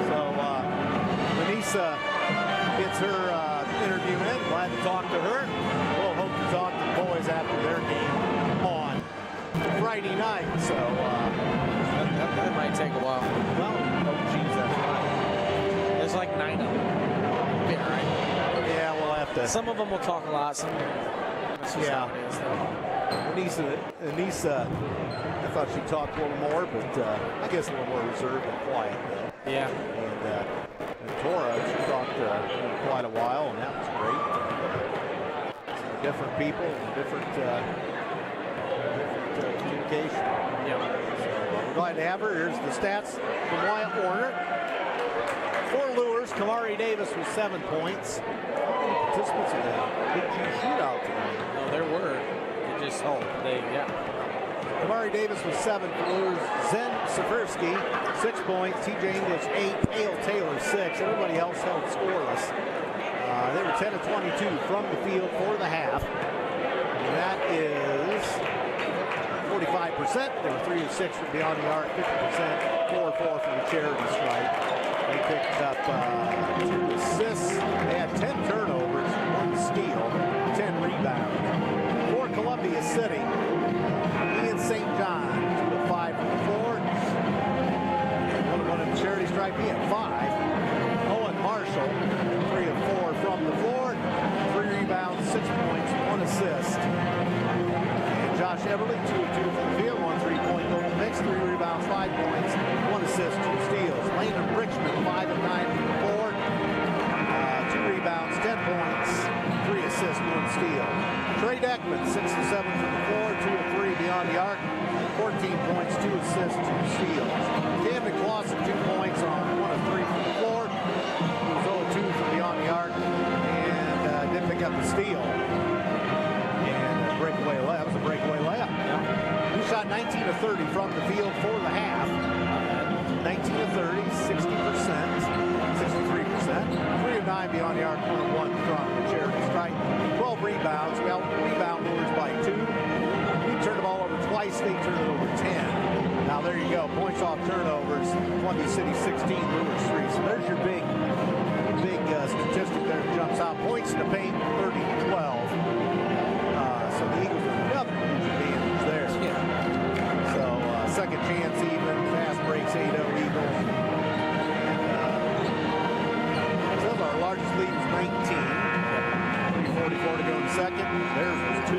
So Anissa gets her interview in. Glad to talk to her. We'll hope to talk to the boys after their game on Friday night. So That might take a while. well, oh geez, that's right. There's like 9 of them. Yeah, right. Yeah, we'll have to. Some of them will talk a lot. Some of them, that's just Yeah. how it is, though. Anissa, I thought she talked a little more, but I guess a little more reserved and quiet, though. Yeah. And Tora, she talked quite a while, and that was great. Some different people, and different communication. Yeah. So we're glad to have her. Here's the stats from Wyatt Warner. For Luers, Kamari Davis with 7 points. Participants in the Big G shootout tonight. No, there were. Kamari Davis with 7 for Luers. Zen Seversky, 6 points. TJ English, 8. Hale Taylor, 6. Everybody else held scoreless. They were 10 of 22 from the field for the half. And that is 45%. They were 3 of 6 from beyond the arc, 50%. 4 of 4 from the charity stripe. They picked up 2 assists. They had 10 turnovers, 1 steal, 10 rebounds. For Columbia City, Ian St. John, 2 of 5 from the floor. One of the charity stripe, he had 5. Owen Marshall, 3 of 4 from the floor. 3 rebounds, 6 points, 1 assist. And Josh Everly, 2 of 2 from the field, 1 3-point total mix, 3 rebounds, 5 points, 1 assist, 2 steals. Landon Richmond, 5 of 9 from the floor. 2 rebounds, 10 points, 3 assists, 1 steal. Trey Deckman, 6 of 7 from the floor, 2 of 3 beyond the arc, 14 points, 2 assists, 2 steals. Camden Clausen, 2 points on 1 of 3 from the floor. He was 0 of 2 from beyond the arc, and didn't pick up the steal. And a breakaway layup. That was a breakaway layup. He shot 19 of 30 from the field for the half. 19 of 30, 60%, 63%. 3 of 9 beyond the arc, 1 of 1 from the charity stripe. 12 rebounds. Well, rebound Luers by 2. He turned the ball over twice. They turned it over 10. Now there you go. Points off turnovers. Columbia City 16, Luers 3. So there's your big statistic there that jumps out. Points in the paint, 30-12. So the Eagles are another huge advantage there. Yeah. So second chance even. Fast breaks 8-0 Eagles. And Largest lead is 19. 3:44 to go in the second. Theirs was 2.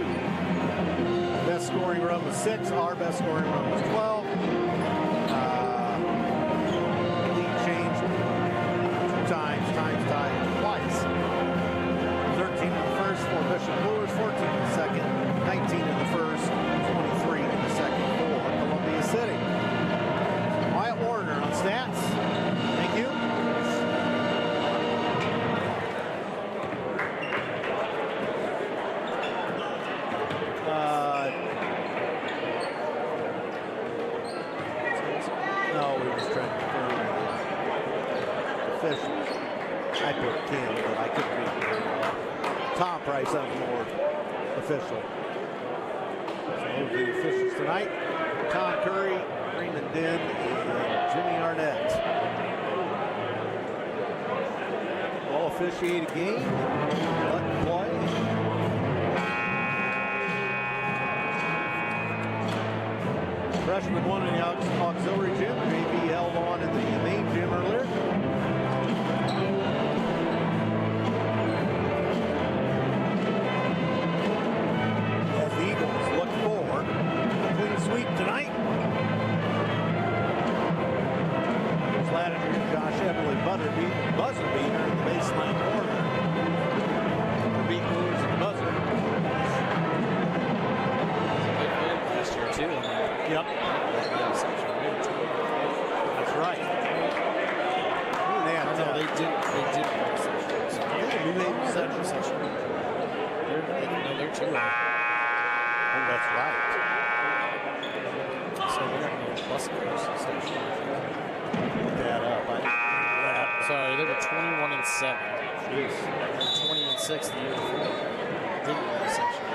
Best scoring run was 6. Our best scoring run was 12. Lead changed 2 times. Times tied twice. 13 in the first for Bishop Luers, 14 in the second, 19 in the first, 23 in the second for Columbia City. Wyatt Warner on stats. Thank you. No, we were just trying to confirm officials. I put Kim, but I couldn't read it. Tom Price on the board. Official. So those are the officials tonight. Tom Curry, Freeman Den, and Jimmy Arnett. All officiate a game. Let them play. Freshman won in the auxiliary gym. JV held on in the main gym earlier. As the Eagles look for a clean sweep tonight. Here's Latimer and Josh Everly buzzer beater in the baseline corner. The beat moves and buzzer. Last year too. Yep. That's right. No, they did win Central. They're 2. Oh, that's right. So they're not going to plus section. Look that up. Sorry, they were 21 and 7. Jeez. And 20 and 6 the year before. Didn't win the section.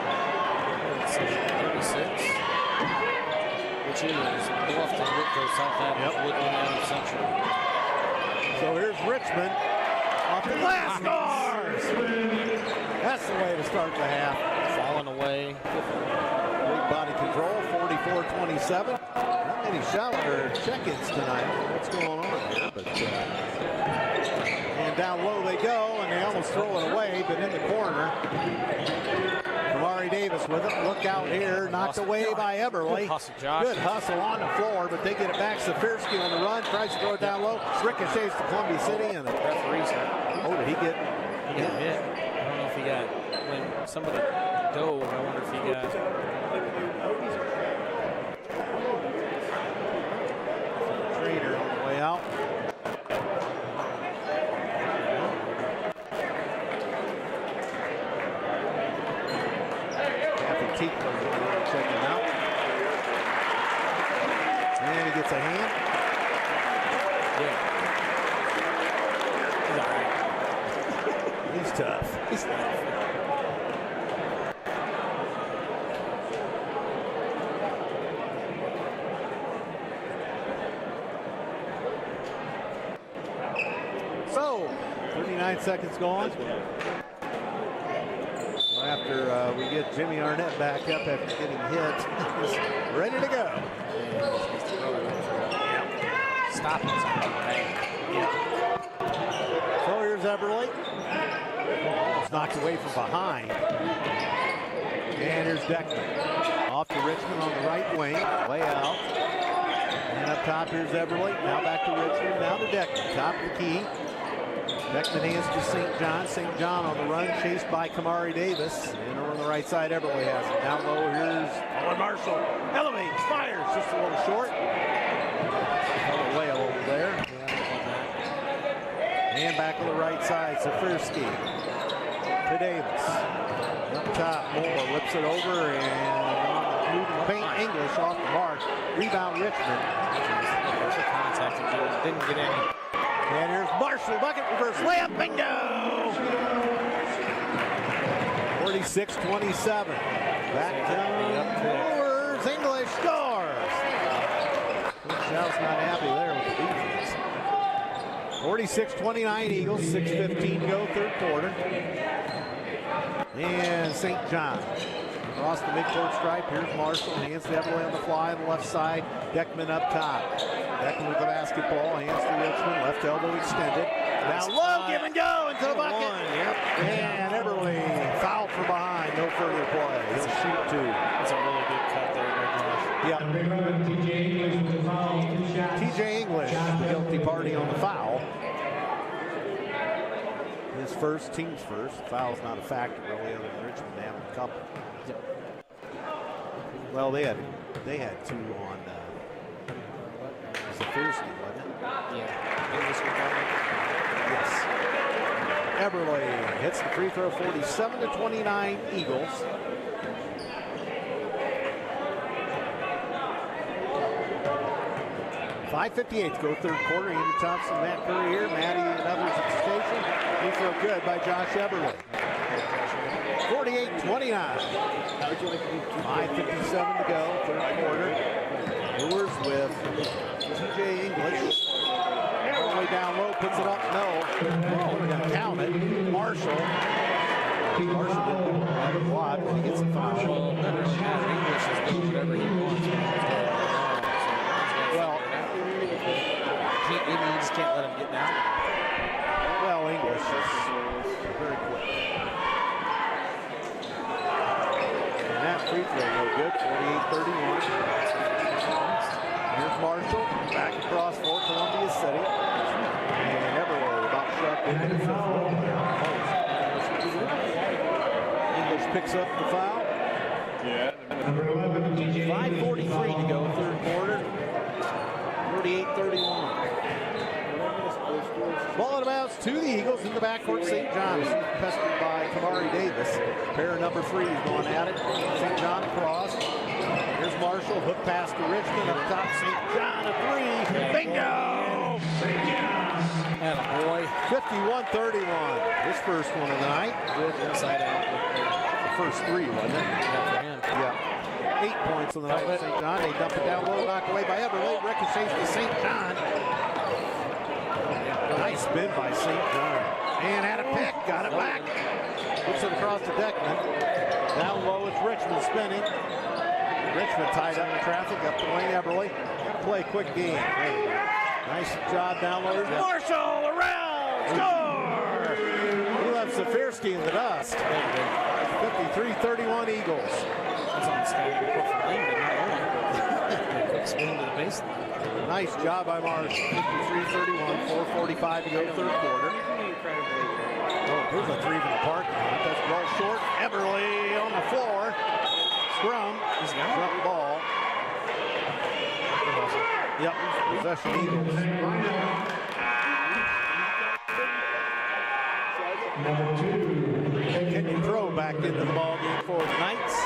Section 36. Which is Bluffton, Whitco, Southampton, Woodland, and Central. So here's Richmond off the glass stars. That's the way to start the half. Falling away. Big body control, 44-27. Not many check-ins tonight. What's going on here? But and down low they go, and they almost throw it away, but in the corner. Kamari Davis with it. Look out here. Knocked away by Eberle. Good hustle, Josh. Good hustle on the floor, but they get it back. Safirsky on the run. Tries to throw it down low. Ricochets to Columbia City. And Referee's oh, did he get hit? I don't know if he got, when somebody dove, I wonder if he got. Trader on the way out. Check him out. And he gets a hand. Yeah. He's tough. He's tough. So, 39 seconds gone. After we get Jimmy Arnett back up after getting hit, he's ready to go. Stop it. So here's Eberle. Almost knocked away from behind. And here's Deckman. Off to Richmond on the right wing. Way out. And up top, here's Eberle. Now back to Richmond. Now to Deckman. Top of the key. Deckman hands to St. John. St. John on the run, chased by Kamari Davis. And over on the right side, Eberle has it. Down low, here's Owen Marshall. Elevates, fires, just a little short. Another whale over there. And back on the right side, Safirsky to Davis. Up top, Moore whips it over and moving paint English off the mark. Rebound Richmond. There's a contact. Didn't get any. And here's Marshall, bucket reverse layup, bingo! 46-27. Back to Luers, English scores. Shouts not happy there with the defense. 46-29 Eagles, 6:15 to go, third quarter. And St. John across the midcourt stripe. Here's Marshall, hands to Eberle on the fly on the left side. Deckman up top. Deckman with the basketball, hands to Richmond, left elbow extended. Now low, give and go into the bucket. Yep. And Everly fouled from behind. No further play. He'll shoot two. That's a really good cut there by Josh. Yep. Number 11, TJ English with the foul. 2 shots. TJ English, the guilty party on the foul. His first, team's first. Foul's not a factor really, other than Richmond having a couple. Yep. Well, they had two on Varsity, wasn't it? Yeah. English with that Yes. Everly hits the free throw, 47-29 Eagles. .558 to go third quarter. Andrew Thompson, Matt Curry here. Maddie and others at the station. Free throw good by Josh Everly. 48-29. 5:57 to go, third quarter. Luers with TJ English. All the way down low, puts it up. No. Oh, we're going to count it. Marshall didn't have a block. He gets a foul. Well, English is doing whatever he wants. Well, he just can't let him get down. well, English is very quick. And that free throw no good. 48-31. Here's Marshall back across for Columbia City. And Everly about shoved into the fifth row. English picks up the foul. Number 11, TJ 5:43 to go, third quarter. 48-31. Ball out of bounds to the Eagles in the backcourt. St. John's pestered by Kamari Davis. Pair number 3 is going at it. St. John across. Here's Marshall. Hook pass to Richmond. Up top, St. John a 3. Bingo! Attaboy. 51-31. His first one of the night. Good inside out. The first 3, wasn't it? Yeah, for him. Yeah. 8 points on the night for St. John. They dump it down low, knocked away by Everly. Ricochets to St. John. Nice spin by St. John. And had a pick. Got it back. Puts it across to Deckman. Down low, it's Richmond spinning. Richmond tied up in traffic. Up to Wayne Everly. Got to play a quick game. Nice job down low. There's Marshall around. Score! He left Safirsky in the dust. 53-31 Eagles. That's on the sky. For Lane, but not only. Quick spin to the baseline. Nice job by Marsh. 53-31, 4:45 to go, third quarter. Oh, here's a 3 from the parking lot. That's roll short. Everly on the floor. Scrum. Scrum ball. Yep, possession Eagles. Number 2. Kenyon Crow back into the ball game for the Knights.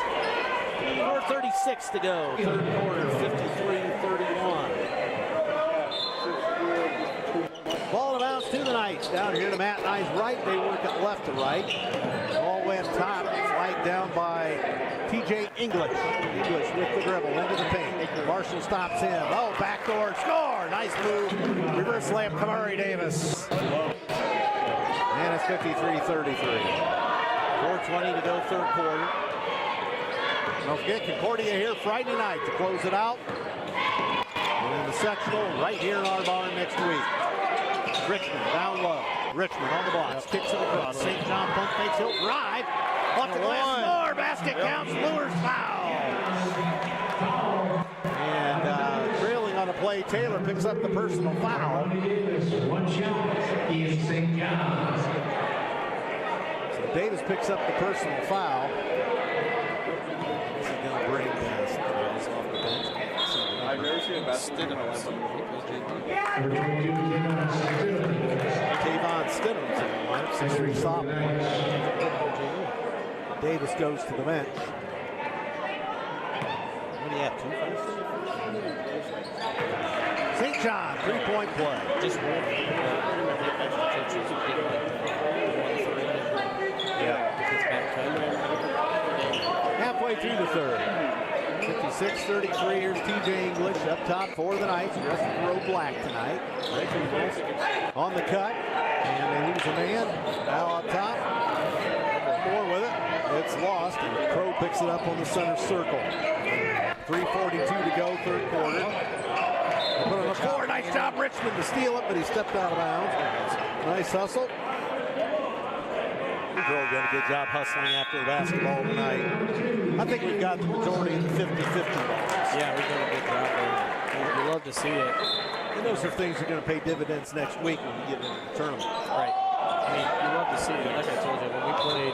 4:36 to go, third quarter, 53-31. Ball out of bounds to the Knights. Down here to Matt and I's right. They work it left to right. All the way up top. Flagged down by TJ English. English with the dribble into the paint. Marshall stops him. Oh, backdoor score. Nice move. Reverse layup, Kamari Davis. And it's 53-33. 4:20 to go, third quarter. Don't forget Concordia here Friday night to close it out. And in the sectional right here in our barn next week. Richmond down low. Richmond on the blocks. Kicks it across. St. John pump fakes. He'll drive. Off the glass. More. Basket counts. Luers foul. And trailing on a play. Taylor picks up the personal foul. 1 shot. He is St. John's. So Davis picks up the personal foul. Is he going to bring this off the bench? I've never seen a basketball. Number 22, Kayvon Stidham's in the lineup, 6'3" sophomore. Davis goes to the bench. What do you have, 2 firsts? St. John, 3-point play. Just one. Halfway through the third. 56-33, here's TJ English up top for the Knights. Dressed in row black tonight. On the cut. And he's a man. Now up top. More with it. It's lost. And Crow picks it up on the center circle. 3:42 to go, third quarter. Put on the floor. Nice job, Richmond, to steal it, but he stepped out of bounds. Nice hustle. We've really done a good job hustling after the basketball tonight. I think we've got the majority of the 50-50 balls. Yeah, we've done a good job there. We love to see it. And those are things that are going to pay dividends next week when we get into the tournament. Right. I mean, you love to see it. Like I told you, when we played,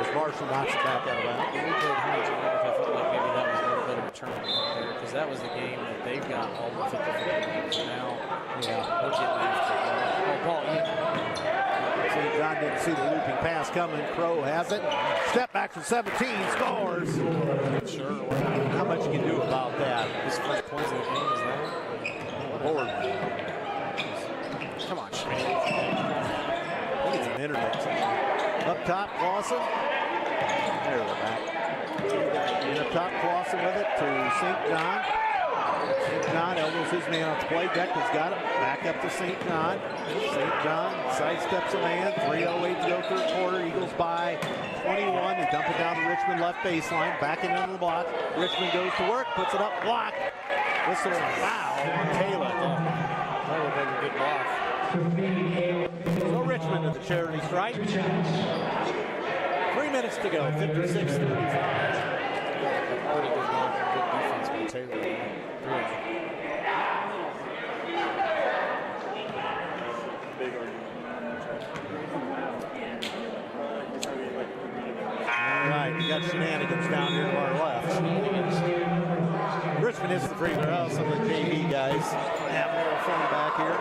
as Marshall knocks it back out of bounds. when we played Huntington, I felt like maybe that was a little bit of a turning point there because that was the game that they've got all the 50-50 games. Now, we're getting after it. Oh, Paul, See, John didn't see the looping pass coming. Crow has it. Step back from 17, scores. sure. How much you can do about that? His first points of the game is that. Lord. Come on, Schmidt. I think it's an internet. Up top, Clausen. There we're back. And up top, Clausen with it to St. John. St. John elbows his man off the play. Declan's got it. Back up to St. John. St. John sidesteps a man. 3:08 to go third quarter. Eagles by 21. They dump it down to Richmond left baseline. Backing into the block. Richmond goes to work. Puts it up. Block. Whistle and foul on Taylor. That would have been a good block. So Richmond to the charity strike. 3 minutes to go. 56-35. Pretty good block and good defense by Taylor. Really. All right, we got shenanigans down here to our left. Richmond hits the free throw. Some of the JV guys have a little fun back here.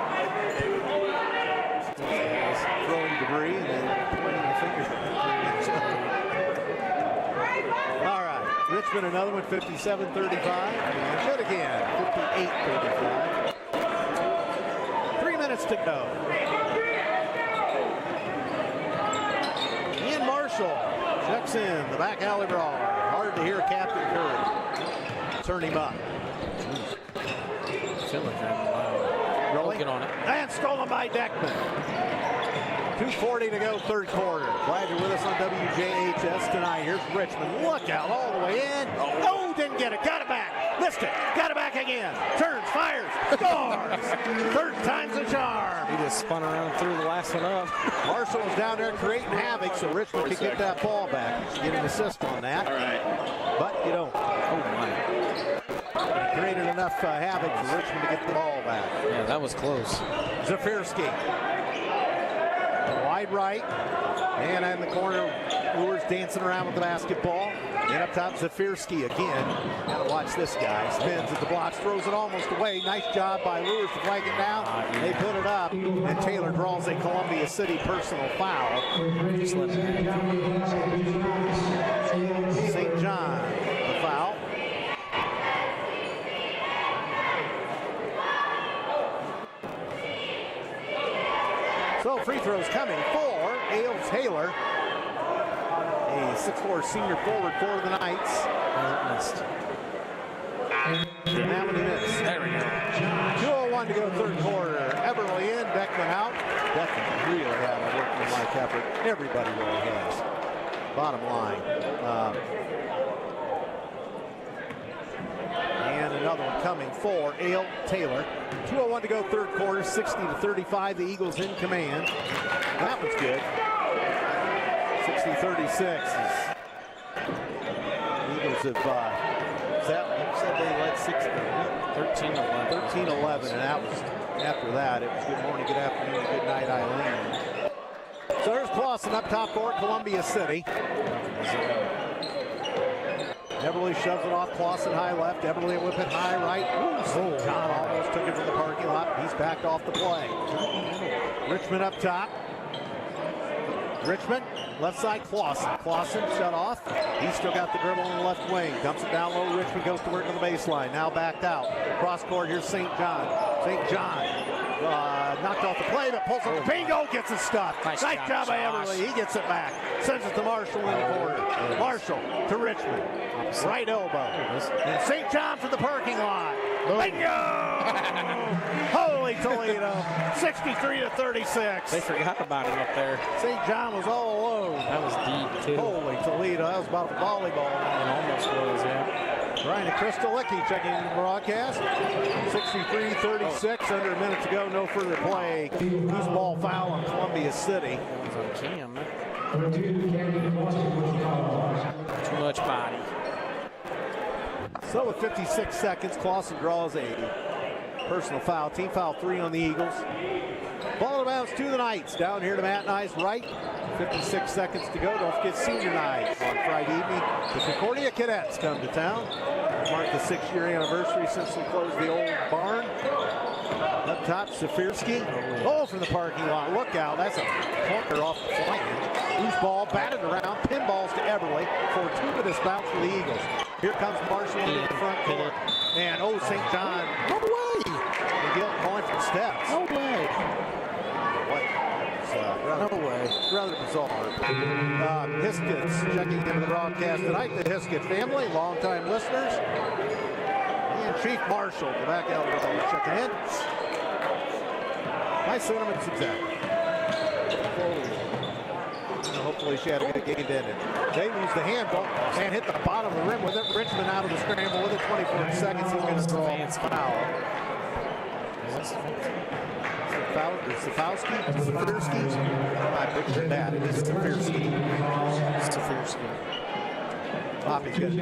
Throwing debris and then pointing the finger. All right, Richmond another one, 57-35. And good again, 58-35. 3 minutes to go. Ian Marshall checks in, the back alley brawler. Hard to hear Captain Curry. Turn him up. Rolling on it. And stolen by Deckman. 2:40 to go, third quarter. Glad you're with us on WJHS tonight. Here's Richmond. Look out all the way in. Oh, didn't get it. Got it back. Missed it. Got it back again. Turns, fires, scores. Third time's a charm. He just spun around and threw the last one up. Marshall was down there creating havoc, so Richmond could get that ball back. You should get an assist on that. All right. But you don't. Oh, my. Created enough havoc for Richmond to get the ball back. Yeah, that was close. Zafirski. Wide right. And in the corner, Luers dancing around with the basketball. And up top, Zafirski again. Gotta watch this guy. Spins at the blocks, throws it almost away. Nice job by Luers to flag it down. They put it up. And Taylor draws a Columbia City personal foul. St. John, the foul. So free throws coming for Ale Taylor, a 6'4" senior forward for the Knights. Missed. And how many minutes? There we go. 2:01 to go third quarter. Everly in, Beckman out. Beckman really having worked with Mike Effort. Everybody really has. Bottom line. And another one coming for Ale Taylor. 2:01 to go third quarter, 60-35. The Eagles in command. That was good. 60-36. The Eagles have, said they led 13-11. 13-11, and that was, after that, it was good morning, good afternoon, good night, Eileen. So there's Clausen up top for Columbia City. Everly shoves it off, Clausen high left, Everly whip it high right. Ooh, St. John almost took it from the parking lot. He's backed off the play. Richmond up top. Richmond, left side, Clausen. Clausen shut off. He's still got the dribble on the left wing. Dumps it down low. Richmond goes to work on the baseline. Now backed out. Cross court, here's St. John. St. John knocked off the play, but pulls it. Bingo, gets it stuffed. Nice job by Everly. He gets it back. Sends it to Marshall in the corner. Marshall to Richmond. Right elbow. And St. John for the parking lot. Bingo! Holy Toledo. 63-36. They forgot about him up there. St. John was all alone. That was deep, too. Holy Toledo. That was about volleyball. It almost was, yeah. Brian and Kristolicki checking in the broadcast. 63-36, under a minute to go, no further play. Loose ball foul on Columbia City. Too much body. So with 56 seconds, Clausen draws a personal foul. Team foul 3 on the Eagles. Ball out of bounds to the Knights. Down here to Matt and I's right. 56 seconds to go. Don't forget senior night on Friday evening. The Concordia Cadets come to town. Mark the 6-year anniversary since we closed the old barn. Up top, Zafirski. Oh, from the parking lot. Look out. That's a clunker off the flank. Loose ball, batted around. Pinballs to Everly. Fortuitous bounce for the Eagles. Here comes Marshall into the front court. And oh, St. John. No way. McGill calling for steps. No way. What? No way. Rather bizarre. Hiskets checking into the broadcast tonight. The Hiskett family, longtime listeners. And Chief Marshall, the back elbow, checking in. My sentiments exactly. Hopefully she had a good game ended. They lose the handball and hit the bottom of the rim with it. Richmond out of the scramble with it. 24 seconds. He's going to throw a foul. Zafowski? Zafirski? I pictured that. It is Zafirski. Zafirski. Poppy's got a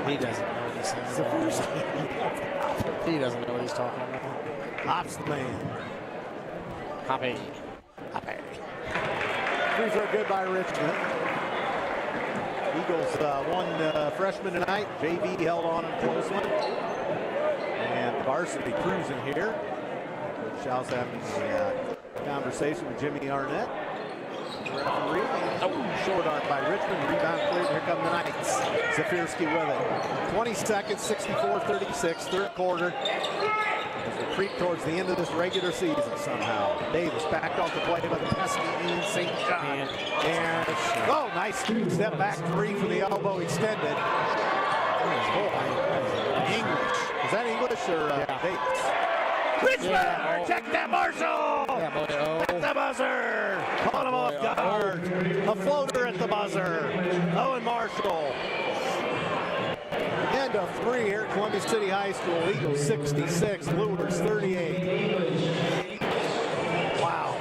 He doesn't know what he's saying. Zafirski. He doesn't know what he's talking about. Hops the man. Hoppy. Free throw good by Richmond. Eagles one freshman tonight. JV held on a close one. And Varsity cruising here. Shouts having a conversation with Jimmy Arnett. The referee. Oh, short arm by Richmond. Rebound cleared. Here come the Knights. Zafirski with it. 20 seconds, 64-36, third quarter. As we creep towards the end of this regular season somehow. Davis backed off the play by the pesky Ian St. John. And oh, nice step back three from the elbow extended. English. Is that English or Davis? Richmond! Check that, Marshall! At the buzzer! Caught him off guard. A floater at the buzzer. Owen Marshall. End of 3 here at Columbia City High School. Eagles 66, Luers 38. Wow.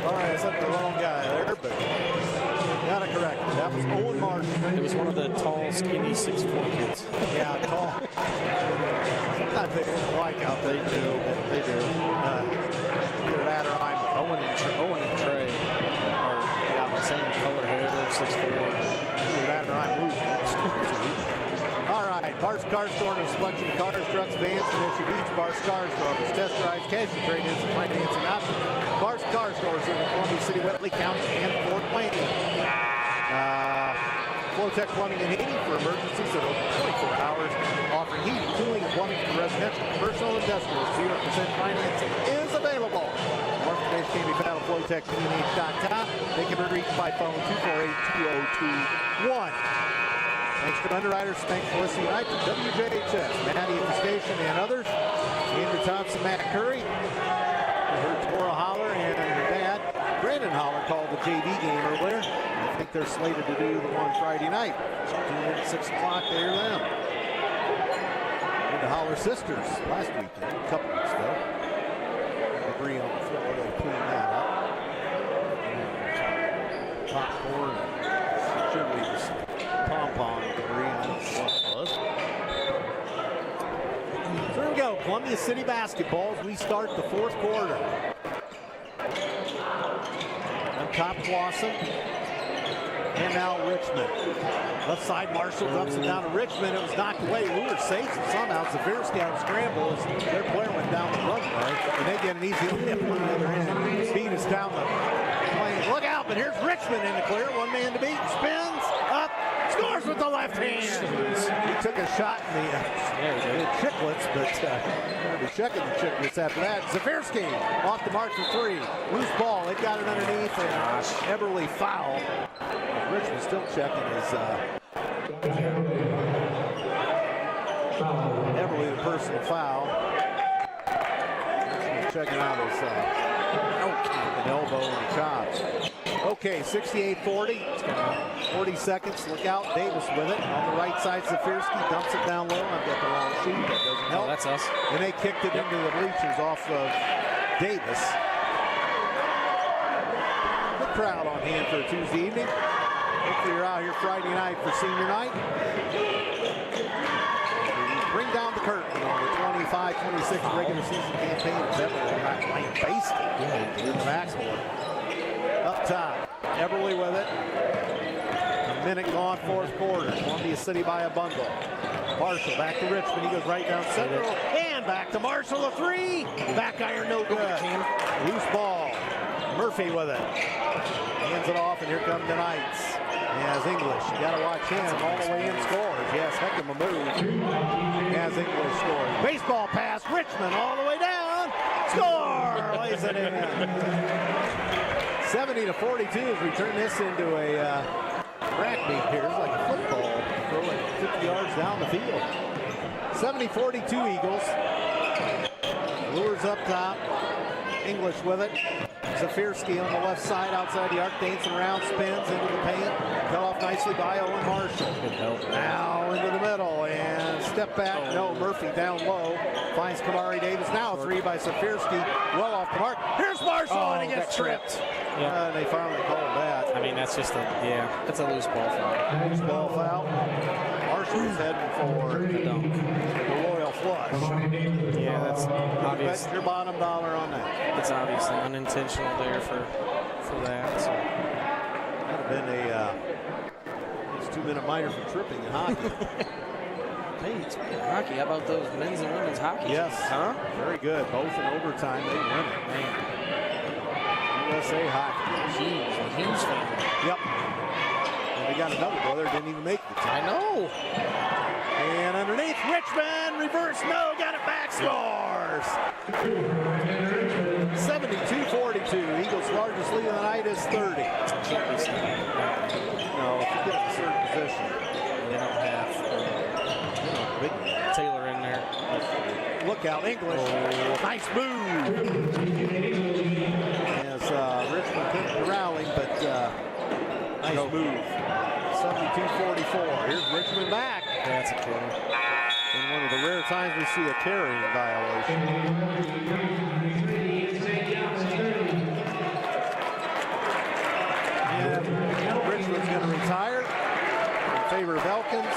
All right, I said the wrong guy there, but got it correct. That was Owen Marshall. It was one of the tall, skinny 6'4" kids. Yeah, tall. Sometimes they don't like out there. They do. Either that or I'm Owen and Trey are got the same color hair. They're 6'4". Either that or I'm losing. All right, Bart's Car Store and a selection of cars, trucks, vans, and SUVs. Bart's Car Store offers test drives, cash and trade-ins, and financing options. Bart's Car Store is in Columbia City, Whitley County, and Fort Wayne. Flowtech Plumbing and Heating for emergencies that open 24 hours, offering heating, cooling, and plumbing for residential, commercial, and industrial. 0% financing is available. More information can be found at flowtechpnh.com. They can be reached by phone 248-2021. Thanks to underwriters. Thanks for listening tonight to WJHS. Maddie at the station and others. Andrew Thompson, Matt Curry. We heard Tora Holler and her dad, Brandon Holler, called the JV game earlier. I think they're slated to do the one Friday night. 6 o'clock, they hear them. And the Holler sisters last weekend, a couple weeks ago. Debris on the floor, they cleaned that up. Popcorn and chili pom-pom debris on what was. So here we go, Columbia City basketball as we start the fourth quarter. On top, Clausen. And now Richmond. Left side, Marshall dumps it down to Richmond. It was knocked away. Luers saves it somehow. Zafirski out scramble as their player went down the runway. And they get an easy hit on the other end. Beat us down the lane. Look out, but here's Richmond in the clear. One man to beat. Spins up. Scores with the left hand. He took a shot in the chicklets, but we'll be checking the chicklets after that. Zafirski off the mark for 3. Loose ball. They've got it underneath. And Everly foul. Richmond still checking his Everly the personal foul. Richmond checking out his an elbow and chops. Okay, 68-40. 40 seconds. Look out. Davis with it. On the right side, Zafirski dumps it down low. I've got the wrong sheet. That doesn't help. Oh, that's us. And they kicked it into the bleachers off of Davis. Good crowd on hand for a Tuesday evening. Hopefully you're out here Friday night for senior night. Bring down the curtain on the 25-26 regular season campaign. Beverly not playing baseball. Yeah, in the backboard. Up top, Everly with it. A minute gone, fourth quarter. Columbia City by a bundle. Marshall back to Richmond. He goes right down central. And back to Marshall, a three. Back iron, no good. Loose ball. Murphy with it. Hands it off, and here come the Knights. As English, you got to watch him all the way in, scores. Yes, heck of a move. As English scores. Baseball pass, Richmond all the way down. Score! Lays it in. 70-42 as we turn this into a track meet here. It's like a football, throwing 50 yards down the field. 70-42 Eagles. Luers up top. English with it. Zafirski on the left side, outside the arc, dancing around, spins into the paint. Cut off nicely by Owen Marshall. Good help. Now into the middle, and step back. No, Murphy down low. Finds Kamari Davis. Now a three by Zafirski. Well off the mark. Here's Marshall, and he gets tripped. Yeah. And they finally called that. I mean, that's just that's a loose ball foul. Loose ball foul. Marshall's heading for the royal flush. Yeah, that's obvious. Bet your bottom dollar on that. It's obviously unintentional there for that. So. That would have been a 2-minute minor for tripping in hockey. Hey, speaking of hockey, how about those men's and women's hockey? Yes, Huh? very good. Both in overtime, they win it. Man. USA hockey. Huge, huge family. Yep. And they got another brother who didn't even make the team. I know. And underneath, Richmond, reverse, no, got it back, scores! 72-42. Eagles' largest lead of the night is 30. Can't be seen. No, if you get in a certain position, They don't have big Taylor in there. look out, English. Nice move. As Richmond couldn't rally, but nice move. 72-44. Here's Richmond back. That's a carry. And one of the rare times we see a carrying violation. And Richmond's going to retire in favor of Elkins.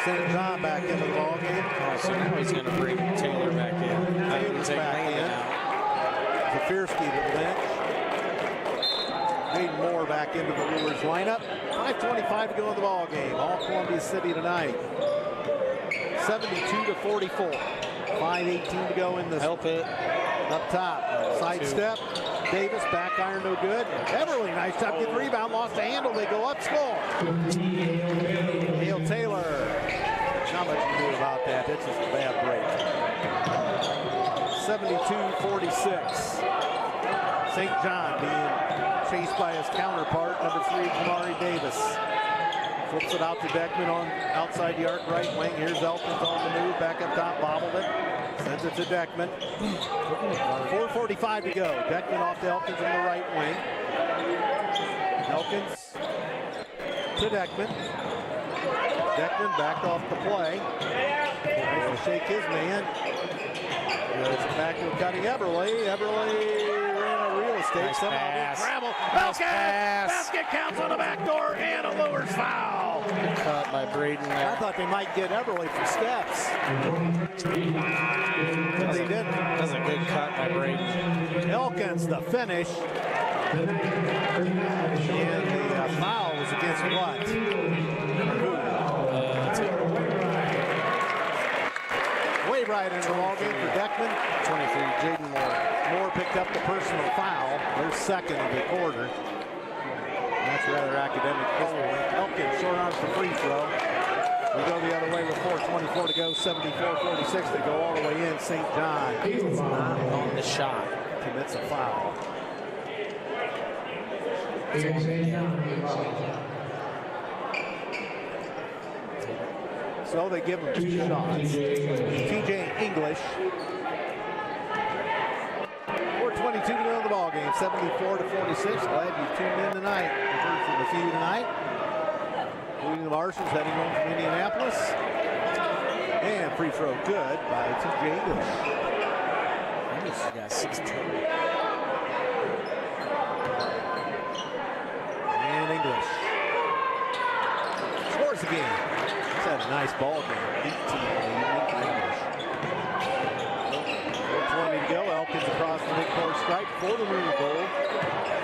St. John back into the ballgame. Oh, so now he's going to bring Taylor back in. Taylor's back in. Zafirski to the bench. Jaden Moore back into the Luers lineup. 5:25 to go in the ball game. All Columbia City tonight. 72-44. 5:18 to go in this. Help it. Up top. Side step. Davis back iron, no good. Everly, nice job. Get the rebound. Lost the handle. They go up. Score. Neil Taylor. Not much you can do about that. That's just a bad break. 72-46. St. John being chased by his counterpart, number 3, Kamari Davis. Flips it out to Deckman on outside the arc, right wing. Here's Elkins on the move, back up top, bobbled it. Sends it to Deckman. 4:45 to go. Deckman off to Elkins on the right wing. Elkins to Deckman. Deckman backed off the play. Nice to shake his man. It's back to cutting Everly. Everly ran a real estate. Nice pass. Travel. Nice pass. Basket counts on the back door and a Luers foul. Good cut by Braden I there. thought they might get Everly for steps. But they didn't. That's a good cut by Braden. Elkins, the finish. And the foul was against what? Way right into the ball game for Deckman. 23, Jaden Moore. Moore picked up the personal foul. Their second of the quarter. That's rather academic. Elkins short arm for free throw. We go the other way with 4:24 to go. 74-46. They go all the way in. St. John On the shot. commits a foul. So they give him 2 shots. TJ English. 4:22 to go in the ball ball game, 74-46. Glad you tuned in tonight. We've heard from a few tonight, including the Marshals heading home from Indianapolis. And free throw good by TJ English. English has got 16. And English scores again. He's had a nice ball game. 18 English. 4:20 to go. Elkins across the midcourt stripe for the Maroon goal.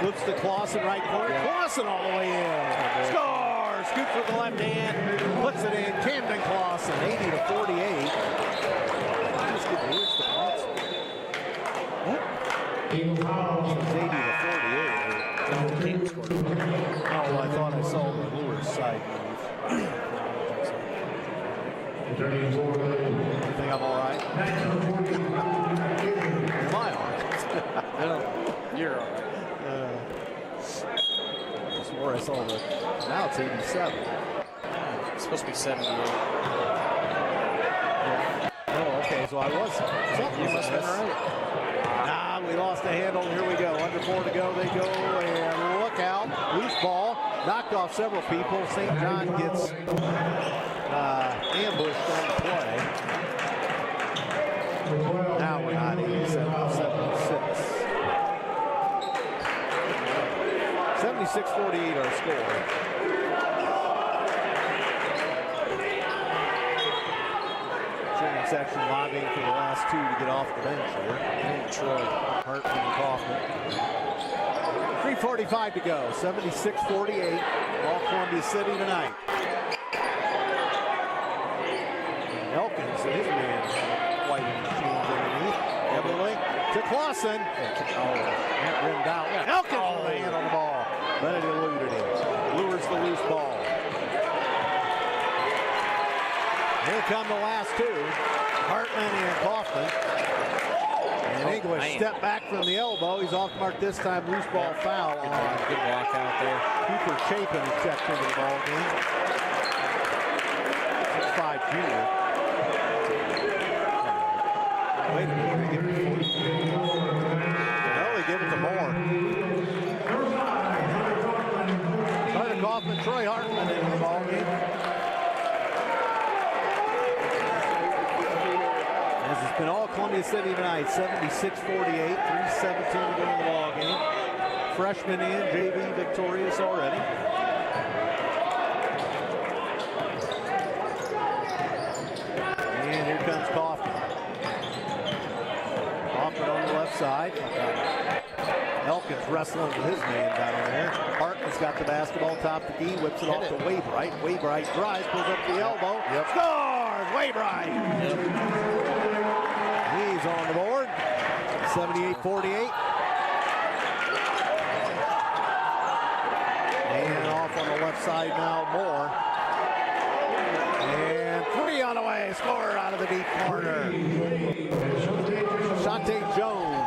Flips to Clausen, right corner. Clausen all the way in. Scores! Scoops with the left hand. Puts it in. Camden Clausen, 80-48. Just get the worst of points. What? It's 80-48. Oh, I thought I saw the Luers side move. You think I'm all right? Am I all right? No, you're all right. Swore I saw the. Now it's 87. It's supposed to be 78. Oh, okay. So I was. You must have been right. Nah, we lost the handle. Here we go. Under 4 to go. They go and look out. Loose ball. Knocked off several people. St. John gets ambushed on the play. Now we're not 76. 76-48 our score. Training section lobbying for the last two to get off the bench here. Troy, Hartman, and Kaufman. 3:45 to go. 76-48. All Columbia City tonight. Elkins, his man, white machines underneath. Everly to Clausen. That rimmed out. Elkins with a hand on the ball. But it eluded him. Lures the loose ball. Here come the last two. Hartman and Kaufman. And English step back from the elbow. He's off mark this time. Loose ball foul. Good block out there. Cooper Chapin is checked into the ball game. 6'5" junior. Wait a minute. Well, they give it to Moore. Carter Kaufman, Troy Hartman into the ball game. As it's been all Columbia City tonight, 76-48, 3:17 to go in the ball game. Freshman in, JV victorious already. And here comes Kaufman. Kaufman on the left side. Elkins wrestling with his man down there. Hartman's got the basketball, top the key, whips it off to Waybright. Waybright drives, pulls up the elbow. Scores! Waybright! He's on the board. 78-48. And off on the left side now, Moore. And three on the way. Score out of the deep corner. Shante Jones.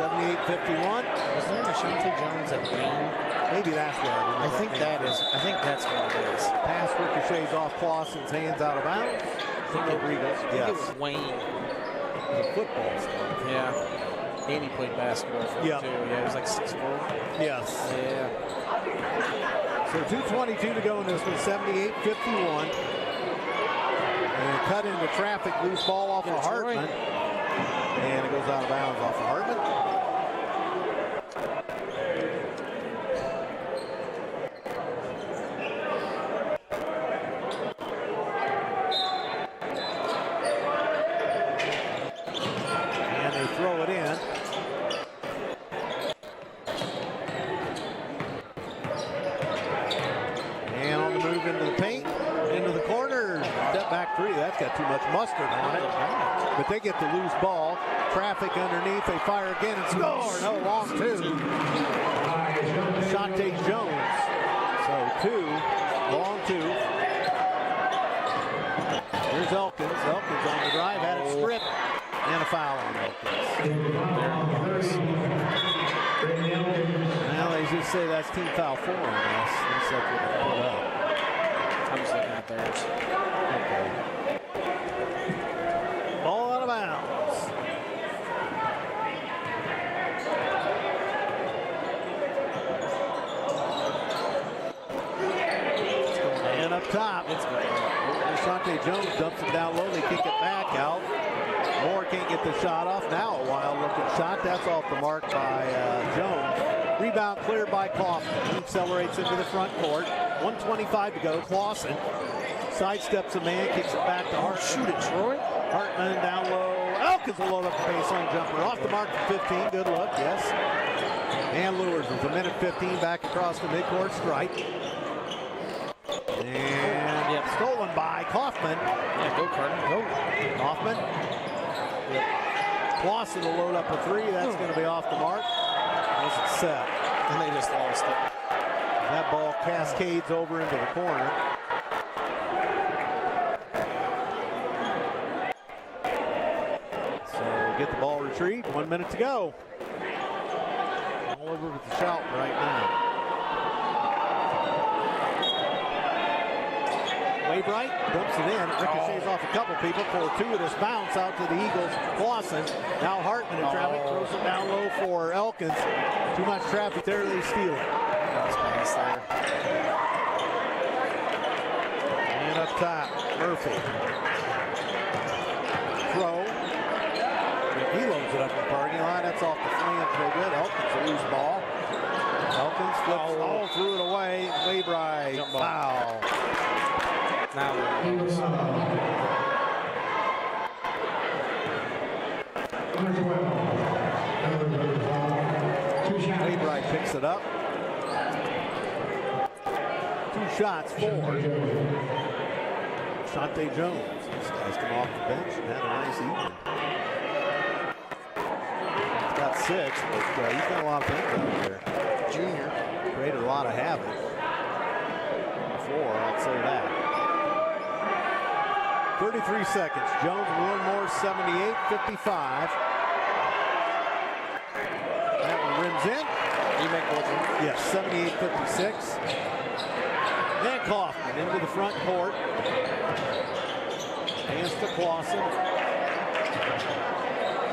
78-51. Was there a Shante Jones at Wayne? Maybe that's what it is. I think that's what it is. Pass ricochets off Clausen's hands out of bounds. Rodriguez. I think it was Wayne. The football stuff. Yeah. And he played basketball for him too. Yeah, he was like 6'4". Yes. Yeah. So 2:22 to go in this one, 78-51. And cut into traffic, loose ball off of Hartman. And it goes out of bounds off of Hartman. And they throw it in. And on the move into the paint, into the corner. Step back three, that's got too much mustard on it. But they get the loose ball. Traffic underneath, they fire again and score. No, long two. Shante Jones. So two, long two. Here's Elkins. Elkins on the drive, had it stripped. And a foul on Elkins. Now they just say that's team foul 4 on us. That's what they put up. I'm just looking at theirs. Okay. Ball out of bounds. Jones dumps it down low. They kick it back out. Moore can't get the shot off. Now a wild-looking shot. That's off the mark by Jones. Rebound cleared by Kaufman. He accelerates into the front court. 1:25 to go. Clausen sidesteps a man, kicks it back to Hartman. Shoot it, Troy. Hartman down low. Elkins will load up the baseline jumper. Off the mark for 15. Good look, yes. And Luers with 1:15 back across the midcourt stripe. And stolen by Kaufman. Yeah, go, Carter. Go. Kaufman. Clausen will load up a three. That's going to be off the mark. Was it set? And they just lost it. That ball cascades over into the corner. So get the ball retrieved. 1 minute to go. All over with the shout right now. Waybright dumps it in. It ricochets off a couple people. Fortuitous bounce out to the Eagles. Clausen. Now Hartman in traffic. Throws it down low for Elkins. Too much traffic there. They steal it. Nice there. And up top, Murphy. Throw. He loads it up the parking lot. That's off the flange. No good. Elkins a loose ball. Elkins flips all threw it away. Waybright. Foul. Now Waybright picks it up. 2 shots for Shante Jones. This guy's come off the bench and had a nice evening. He's got 6, but he's got a lot of things out there. Junior. Created a lot of havoc. 4, I'd say that. 33 seconds. Jones one more, 78-55. That one rims in. Yes, 78-56. Then Kaufman into the front court. Hands to Clausen.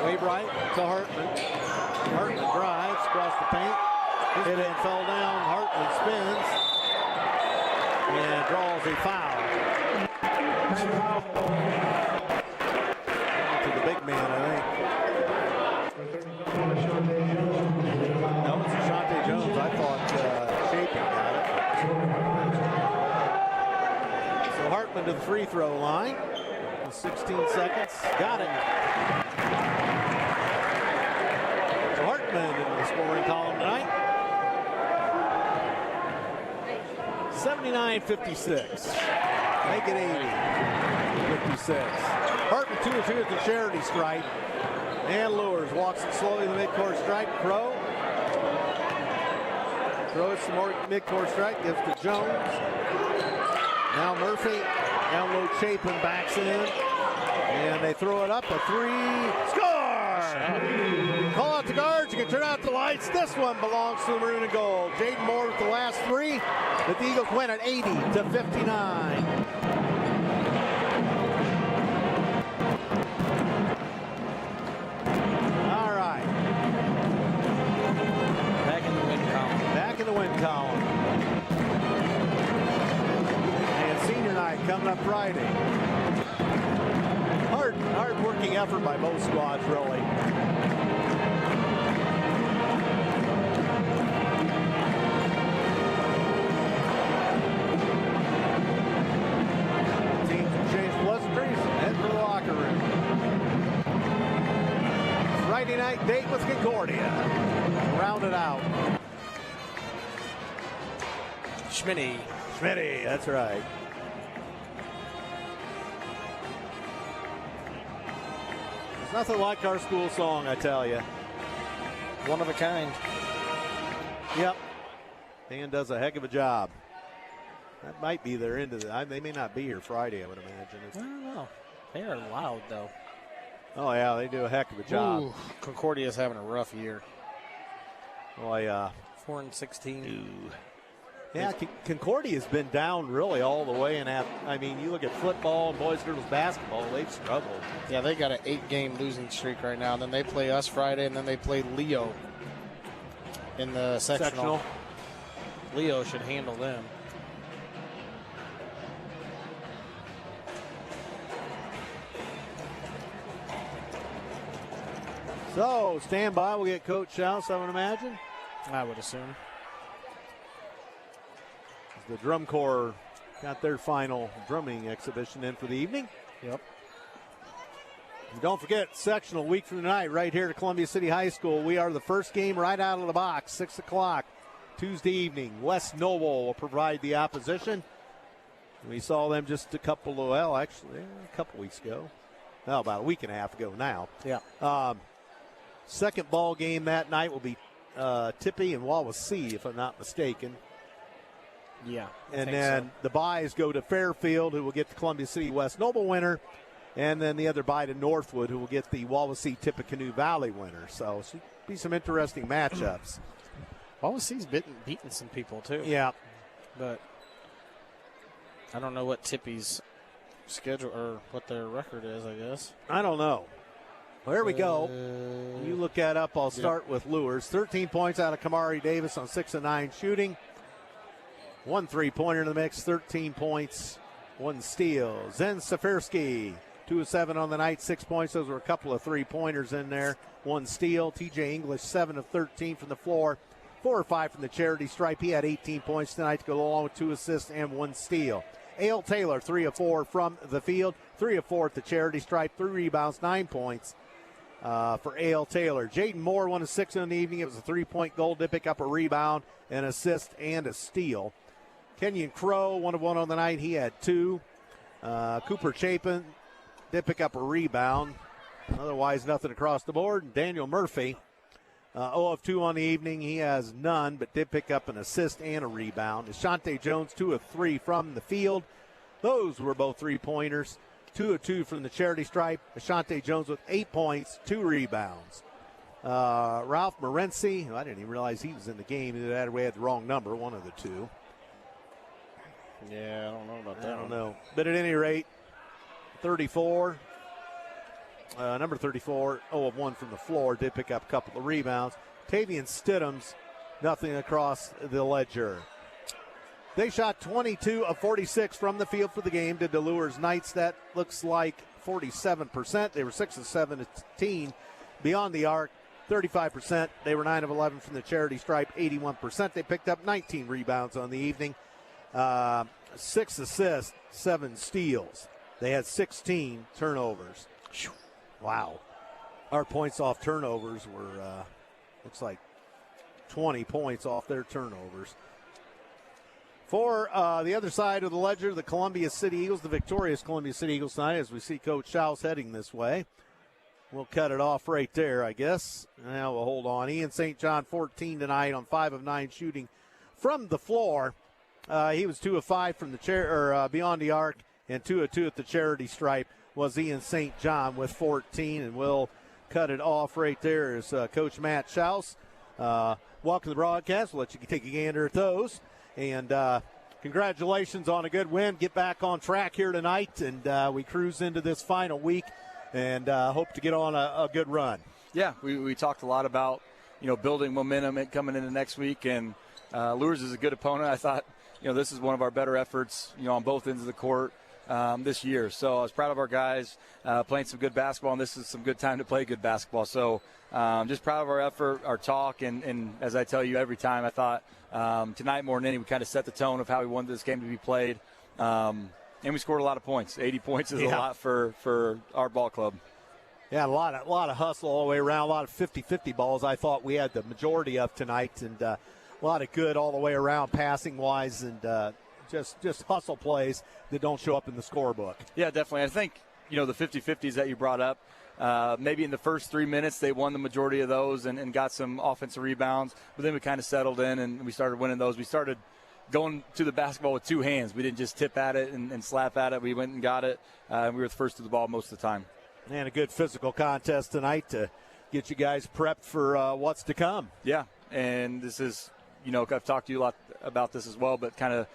Waybright to Hartman. Hartman drives across the paint. Hit it and fell down. Hartman spins and draws a foul. To the big man, I think. No, it's Shante Jones. I thought Shaping got it. So Hartman to the free throw line. 16 seconds. Got it. So Hartman in the scoring column tonight. 79-56. Make it 80-56. Hartman 2 of 2 at the charity stripe. And Luers walks it slowly to the midcourt stripe. Crow. Throws some more midcourt stripe. Gives to Jones. Now Murphy. Down low Chapin backs in. And they throw it up. A 3. Score! Call out the guards. You can turn out the lights. This one belongs to the maroon and gold. Jaden Moore with the last 3. But the Eagles win at 80-59. All right. Back in the win column. Back in the win column. And senior night coming up Friday. Hard working effort by both squads, really. Friday night date with Concordia. Round it out. Schmitty, that's right. It's nothing like our school song, I tell you. one of a kind. Yep. Dan does a heck of a job. That might be their end of the. They may not be here Friday, I would imagine. I don't know. They are loud, though. Oh, yeah, they do a heck of a job. Ooh, Concordia's having a rough year. Oh, yeah. 4-16. Yeah, Concordia's been down really all the way. And I mean, you look at football and boys girls basketball, they've struggled. Yeah, they got an 8-game losing streak right now. And then they play us Friday, and then they play Leo in the sectional. Leo should handle them. So, stand by. We'll get Coach Schaus, I would imagine. I would assume. The drum corps got their final drumming exhibition in for the evening. Yep. And don't forget, sectional week from tonight right here at Columbia City High School. We are the first game right out of the box, 6 o'clock, Tuesday evening. West Noble will provide the opposition. We saw them just a couple weeks ago. Well, about a week and a half ago now. Yeah. Second ball game that night will be Tippy and Wawasee, if I'm not mistaken. Yeah. And then the byes go to Fairfield, who will get the Columbia City West Noble winner. And then the other bye to Northwood, who will get the Wawasee Tippecanoe Valley winner. So it should be some interesting matchups. Wawasee's beaten some people, too. Yeah. But I don't know what Tippy's schedule or what their record is, I guess. I don't know. Well, here we go. You look that up. I'll start with Luers. 13 points out of Kamari Davis on 6 of 9 shooting. 1 3-pointer in the mix, 13 points, 1 steal. Zen Safirsky, 2 of 7 on the night, 6 points. Those were a couple of 3-pointers in there. 1 steal. TJ English, 7 of 13 from the floor. 4 or 5 from the charity stripe. He had 18 points tonight to go along with 2 assists and 1 steal. A.L. Taylor, 3 of 4 from the field. 3 of 4 at the charity stripe. 3 rebounds, 9 points for A.L. Taylor. Jaden Moore, 1 of 6 in the evening. It was a 3-point goal. Did pick up a rebound, an assist, and a steal. Kenyon Crow, 1 of 1 on the night. He had 2. Cooper Chapin did pick up a rebound. Otherwise, nothing across the board. And Daniel Murphy, 0 of 2 on the evening. He has none, but did pick up an assist and a rebound. Ashante Jones, 2 of 3 from the field. Those were both 3-pointers. 2 of 2 from the charity stripe. Ashante Jones with 8 points, 2 rebounds. Ralph Morency, I didn't even realize he was in the game. We had the wrong number, one of the 2. Yeah, I don't know about that. I don't know. But at any rate, 34. Number 34, 0 of 1 from the floor. Did pick up a couple of rebounds. Tavian Stidham's, nothing across the ledger. They shot 22 of 46 from the field for the game. Did the Luers Knights. That looks like 47%. They were 6 of 17 beyond the arc. 35%. They were 9 of 11 from the charity stripe. 81%. They picked up 19 rebounds on the evening. 6 assists, 7 steals. They had 16 turnovers. Wow. Our points off turnovers were, looks like 20 points off their turnovers. For the other side of the ledger, the Columbia City Eagles, the victorious Columbia City Eagles tonight, as we see Coach Schaus heading this way. We'll cut it off right there, I guess. Now we'll hold on. Ian St. John, 14 tonight on 5 of 9 shooting from the floor. He was 2 of 5 from the beyond the arc, and 2 of 2 at the charity stripe was Ian St. John with 14, and we'll cut it off right there as Coach Matt Schaus. Welcome to the broadcast. We'll let you take a gander at those. And congratulations on a good win. Get back on track here tonight, and we cruise into this final week and hope to get on a good run. Yeah, we talked a lot about, building momentum coming into next week, and Luers is a good opponent. I thought, this is one of our better efforts, on both ends of the court this year. So I was proud of our guys playing some good basketball, and this is some good time to play good basketball. So just proud of our effort, our talk, and as I tell you every time, I thought tonight more than any, we kind of set the tone of how we wanted this game to be played. And we scored a lot of points. 80 points is a lot for our ball club. Yeah, a lot of hustle all the way around, a lot of 50-50 balls. I thought we had the majority of tonight, and a lot of good all the way around passing-wise, and just hustle plays that don't show up in the scorebook. Yeah, definitely. I think, the 50-50s that you brought up, maybe in the first 3 minutes they won the majority of those and got some offensive rebounds, but then we kind of settled in and we started winning those. We started going to the basketball with 2 hands. We didn't just tip at it and slap at it. We went and got it. We were the first to the ball most of the time. And a good physical contest tonight to get you guys prepped for what's to come. Yeah, and this is, I've talked to you a lot about this as well, but kind of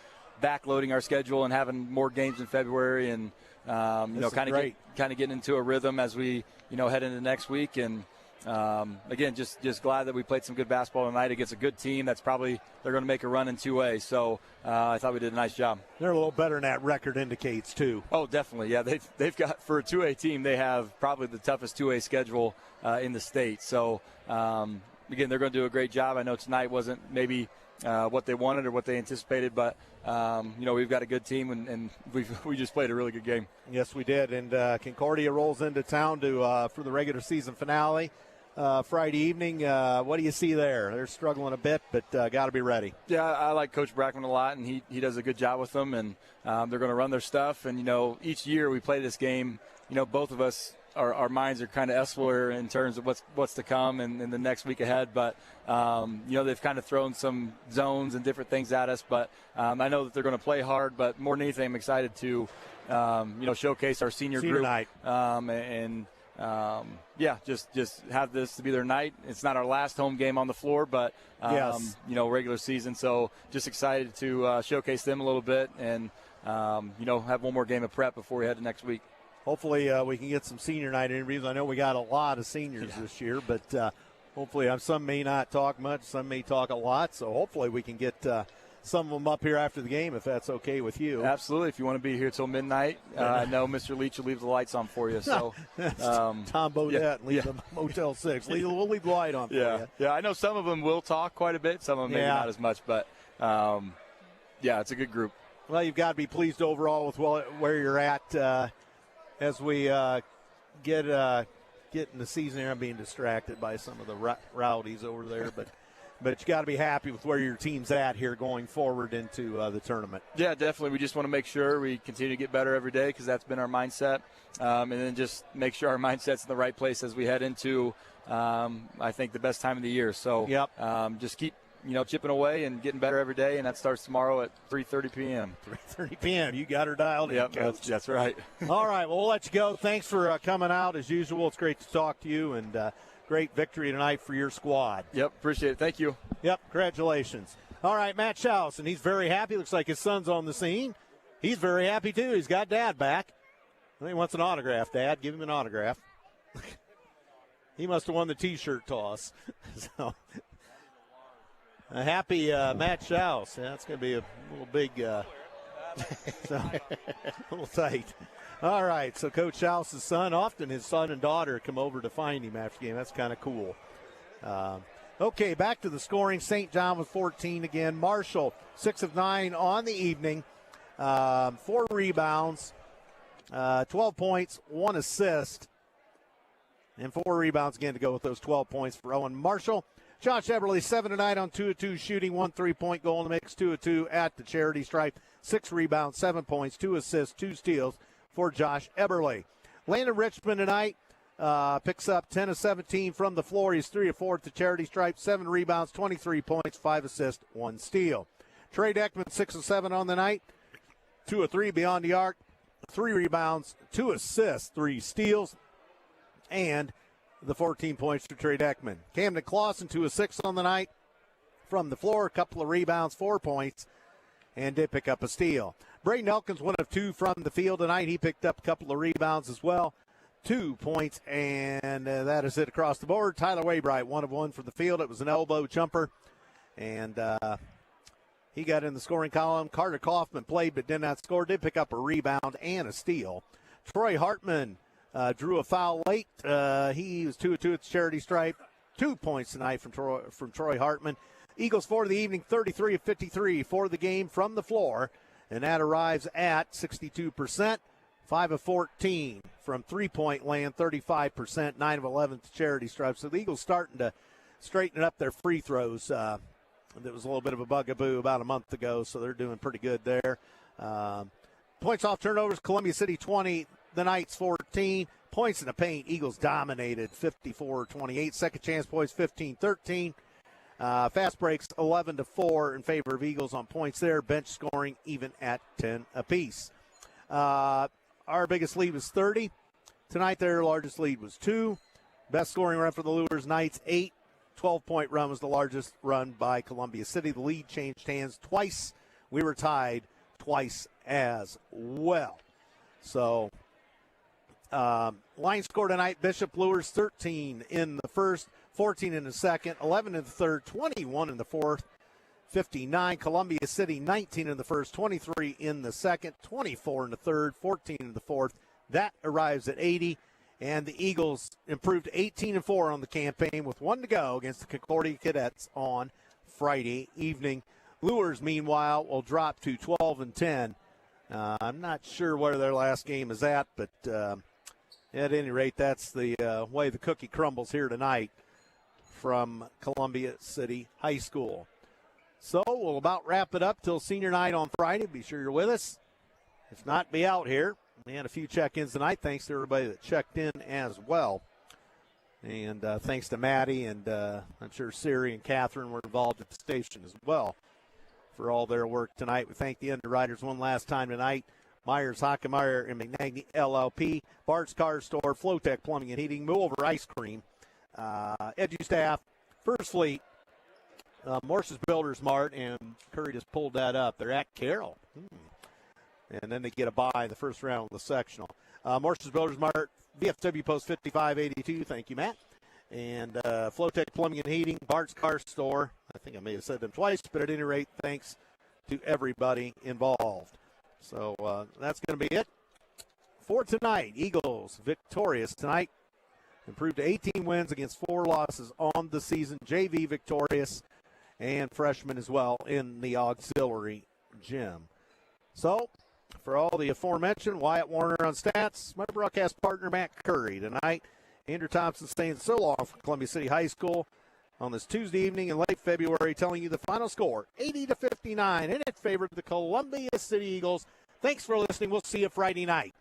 backloading our schedule and having more games in February and, kind of getting into a rhythm as we, head into next week. And again, just glad that we played some good basketball tonight against a good team. That's probably they're going to make a run in 2A. So I thought we did a nice job. They're a little better than that record indicates too. Oh, definitely. Yeah, they've got, for a 2A team, they have probably the toughest 2A schedule in the state. So again, they're going to do a great job. I know tonight wasn't maybe what they wanted or what they anticipated, but we've got a good team, and we just played a really good game. Yes, we did. And Concordia rolls into town for the regular season finale Friday evening. What do you see there? They're struggling a bit, but got to be ready. Yeah, I like Coach Brackman a lot, and he does a good job with them, and they're going to run their stuff. And each year we play this game, both of us. Our minds are kind of elsewhere in terms of what's to come in the next week ahead. But, they've kind of thrown some zones and different things at us. But I know that they're going to play hard. But more than anything, I'm excited to, showcase our senior group. Night. Just have this to be their night. It's not our last home game on the floor, but, yes. Regular season. So just excited to showcase them a little bit and, have one more game of prep before we head to next week. Hopefully we can get some senior night interviews. I know we got a lot of seniors this year, but hopefully some may not talk much, some may talk a lot. So hopefully we can get some of them up here after the game if that's okay with you. Absolutely. If you want to be here till midnight, I know Mr. Leach will leave the lights on for you. So Tom Bodette, leave the Motel 6. We'll leave the light on for you. Yeah, I know some of them will talk quite a bit. Some of them maybe not as much, but it's a good group. Well, you've got to be pleased overall with where you're at. As we get in the season here, I'm being distracted by some of the rowdies over there, but you got to be happy with where your team's at here going forward into the tournament. Yeah, definitely. We just want to make sure we continue to get better every day because that's been our mindset, and then just make sure our mindset's in the right place as we head into, I think, the best time of the year. So just keep chipping away and getting better every day, and that starts tomorrow at 3:30 p.m. 3:30 p.m. You got her dialed in. Yep, that's right. All right, well, we'll let you go. Thanks for coming out as usual. It's great to talk to you, and great victory tonight for your squad. Yep, appreciate it. Thank you. Yep, congratulations. All right, Matt Schaus, and he's very happy. Looks like his son's on the scene. He's very happy, too. He's got Dad back. I think he wants an autograph, Dad. Give him an autograph. He must have won the T-shirt toss. So, a happy Matt Schaus. Yeah, it's going to be a little big, a little tight. All right, so Coach Schaus' son, often his son and daughter come over to find him after the game. That's kind of cool. Okay, back to the scoring. St. John with 14 again. Marshall, 6 of 9 on the evening. 4 rebounds, 12 points, 1 assist, and 4 rebounds again to go with those 12 points for Owen Marshall. Josh Eberle, 7 of 9 on 2 of 2 shooting, 1 3-point goal in the mix, 2 of 2 at the charity stripe, 6 rebounds, 7 points, 2 assists, 2 steals for Josh Eberle. Landon Richmond tonight picks up 10 of 17 from the floor. He's 3 of 4 at the charity stripe, 7 rebounds, 23 points, 5 assists, 1 steal. Trey Deckman, 6 of 7 on the night, 2 of 3 beyond the arc, 3 rebounds, 2 assists, 3 steals, and the 14 points for Trey Deckman. Camden Clausen, 2 of 6 on the night from the floor, a couple of rebounds, 4 points, and did pick up a steal. Braden Elkins, 1 of 2 from the field tonight. He picked up a couple of rebounds as well, 2 points, and that is it across the board. Tyler Waybright, 1 of 1 from the field. It was an elbow jumper, and he got in the scoring column. Carter Kaufman played but did not score, did pick up a rebound and a steal. Troy Hartman drew a foul late. He was 2 of 2 at the charity stripe. 2 points tonight from Troy Hartman. Eagles for the evening, 33 of 53 for the game from the floor. And that arrives at 62%. 5 of 14 from three-point land, 35%. 9 of 11 at the charity stripe. So the Eagles starting to straighten up their free throws. That was a little bit of a bugaboo about a month ago, so they're doing pretty good there. Points off turnovers, Columbia City 20. The Knights 14. Points in the paint, Eagles dominated 54-28. Second chance points 15-13. Fast breaks 11-4 in favor of Eagles on points there. Bench scoring even at 10 apiece. Our biggest lead was 30. Tonight their largest lead was 2. Best scoring run for the Luers Knights, 8. 12-point run was the largest run by Columbia City. The lead changed hands twice. We were tied twice as well. So Line score tonight, Bishop Luers 13 in the first, 14 in the second, 11 in the third, 21 in the fourth, 59. Columbia City 19 in the first, 23 in the second, 24 in the third, 14 in the fourth. That arrives at 80. And the Eagles improved 18-4 on the campaign with 1 to go against the Concordia Cadets on Friday evening. Luers, meanwhile, will drop to 12-10. I'm not sure where their last game is at, but at any rate, that's the way the cookie crumbles here tonight from Columbia City High School. So we'll about wrap it up till senior night on Friday. Be sure you're with us. If not, be out here. We had a few check-ins tonight. Thanks to everybody that checked in as well. And thanks to Maddie, and I'm sure Siri and Katherine were involved at the station as well for all their work tonight. We thank the underwriters one last time tonight. Myers, Hockemeyer, and McNagny LLP, Bart's Car Store, Flowtech Plumbing and Heating, Move Over Ice Cream, EduStaff, First Fleet, Morse's Builders Mart, and Curry just pulled that up. They're at Carroll. And then they get a bye in the first round of the sectional. Morse's Builders Mart, VFW Post 5582. Thank you, Matt. And Flowtech Plumbing and Heating, Bart's Car Store. I think I may have said them twice, but at any rate, thanks to everybody involved. So that's going to be it for tonight. Eagles victorious tonight. Improved to 18 wins against 4 losses on the season. JV victorious and freshman as well in the auxiliary gym. So, for all the aforementioned, Wyatt Warner on stats, my broadcast partner Matt Curry tonight. Andrew Thompson saying so long from Columbia City High School on this Tuesday evening in late February, telling you the final score, 80-59, in its favor of the Columbia City Eagles. Thanks for listening. We'll see you Friday night.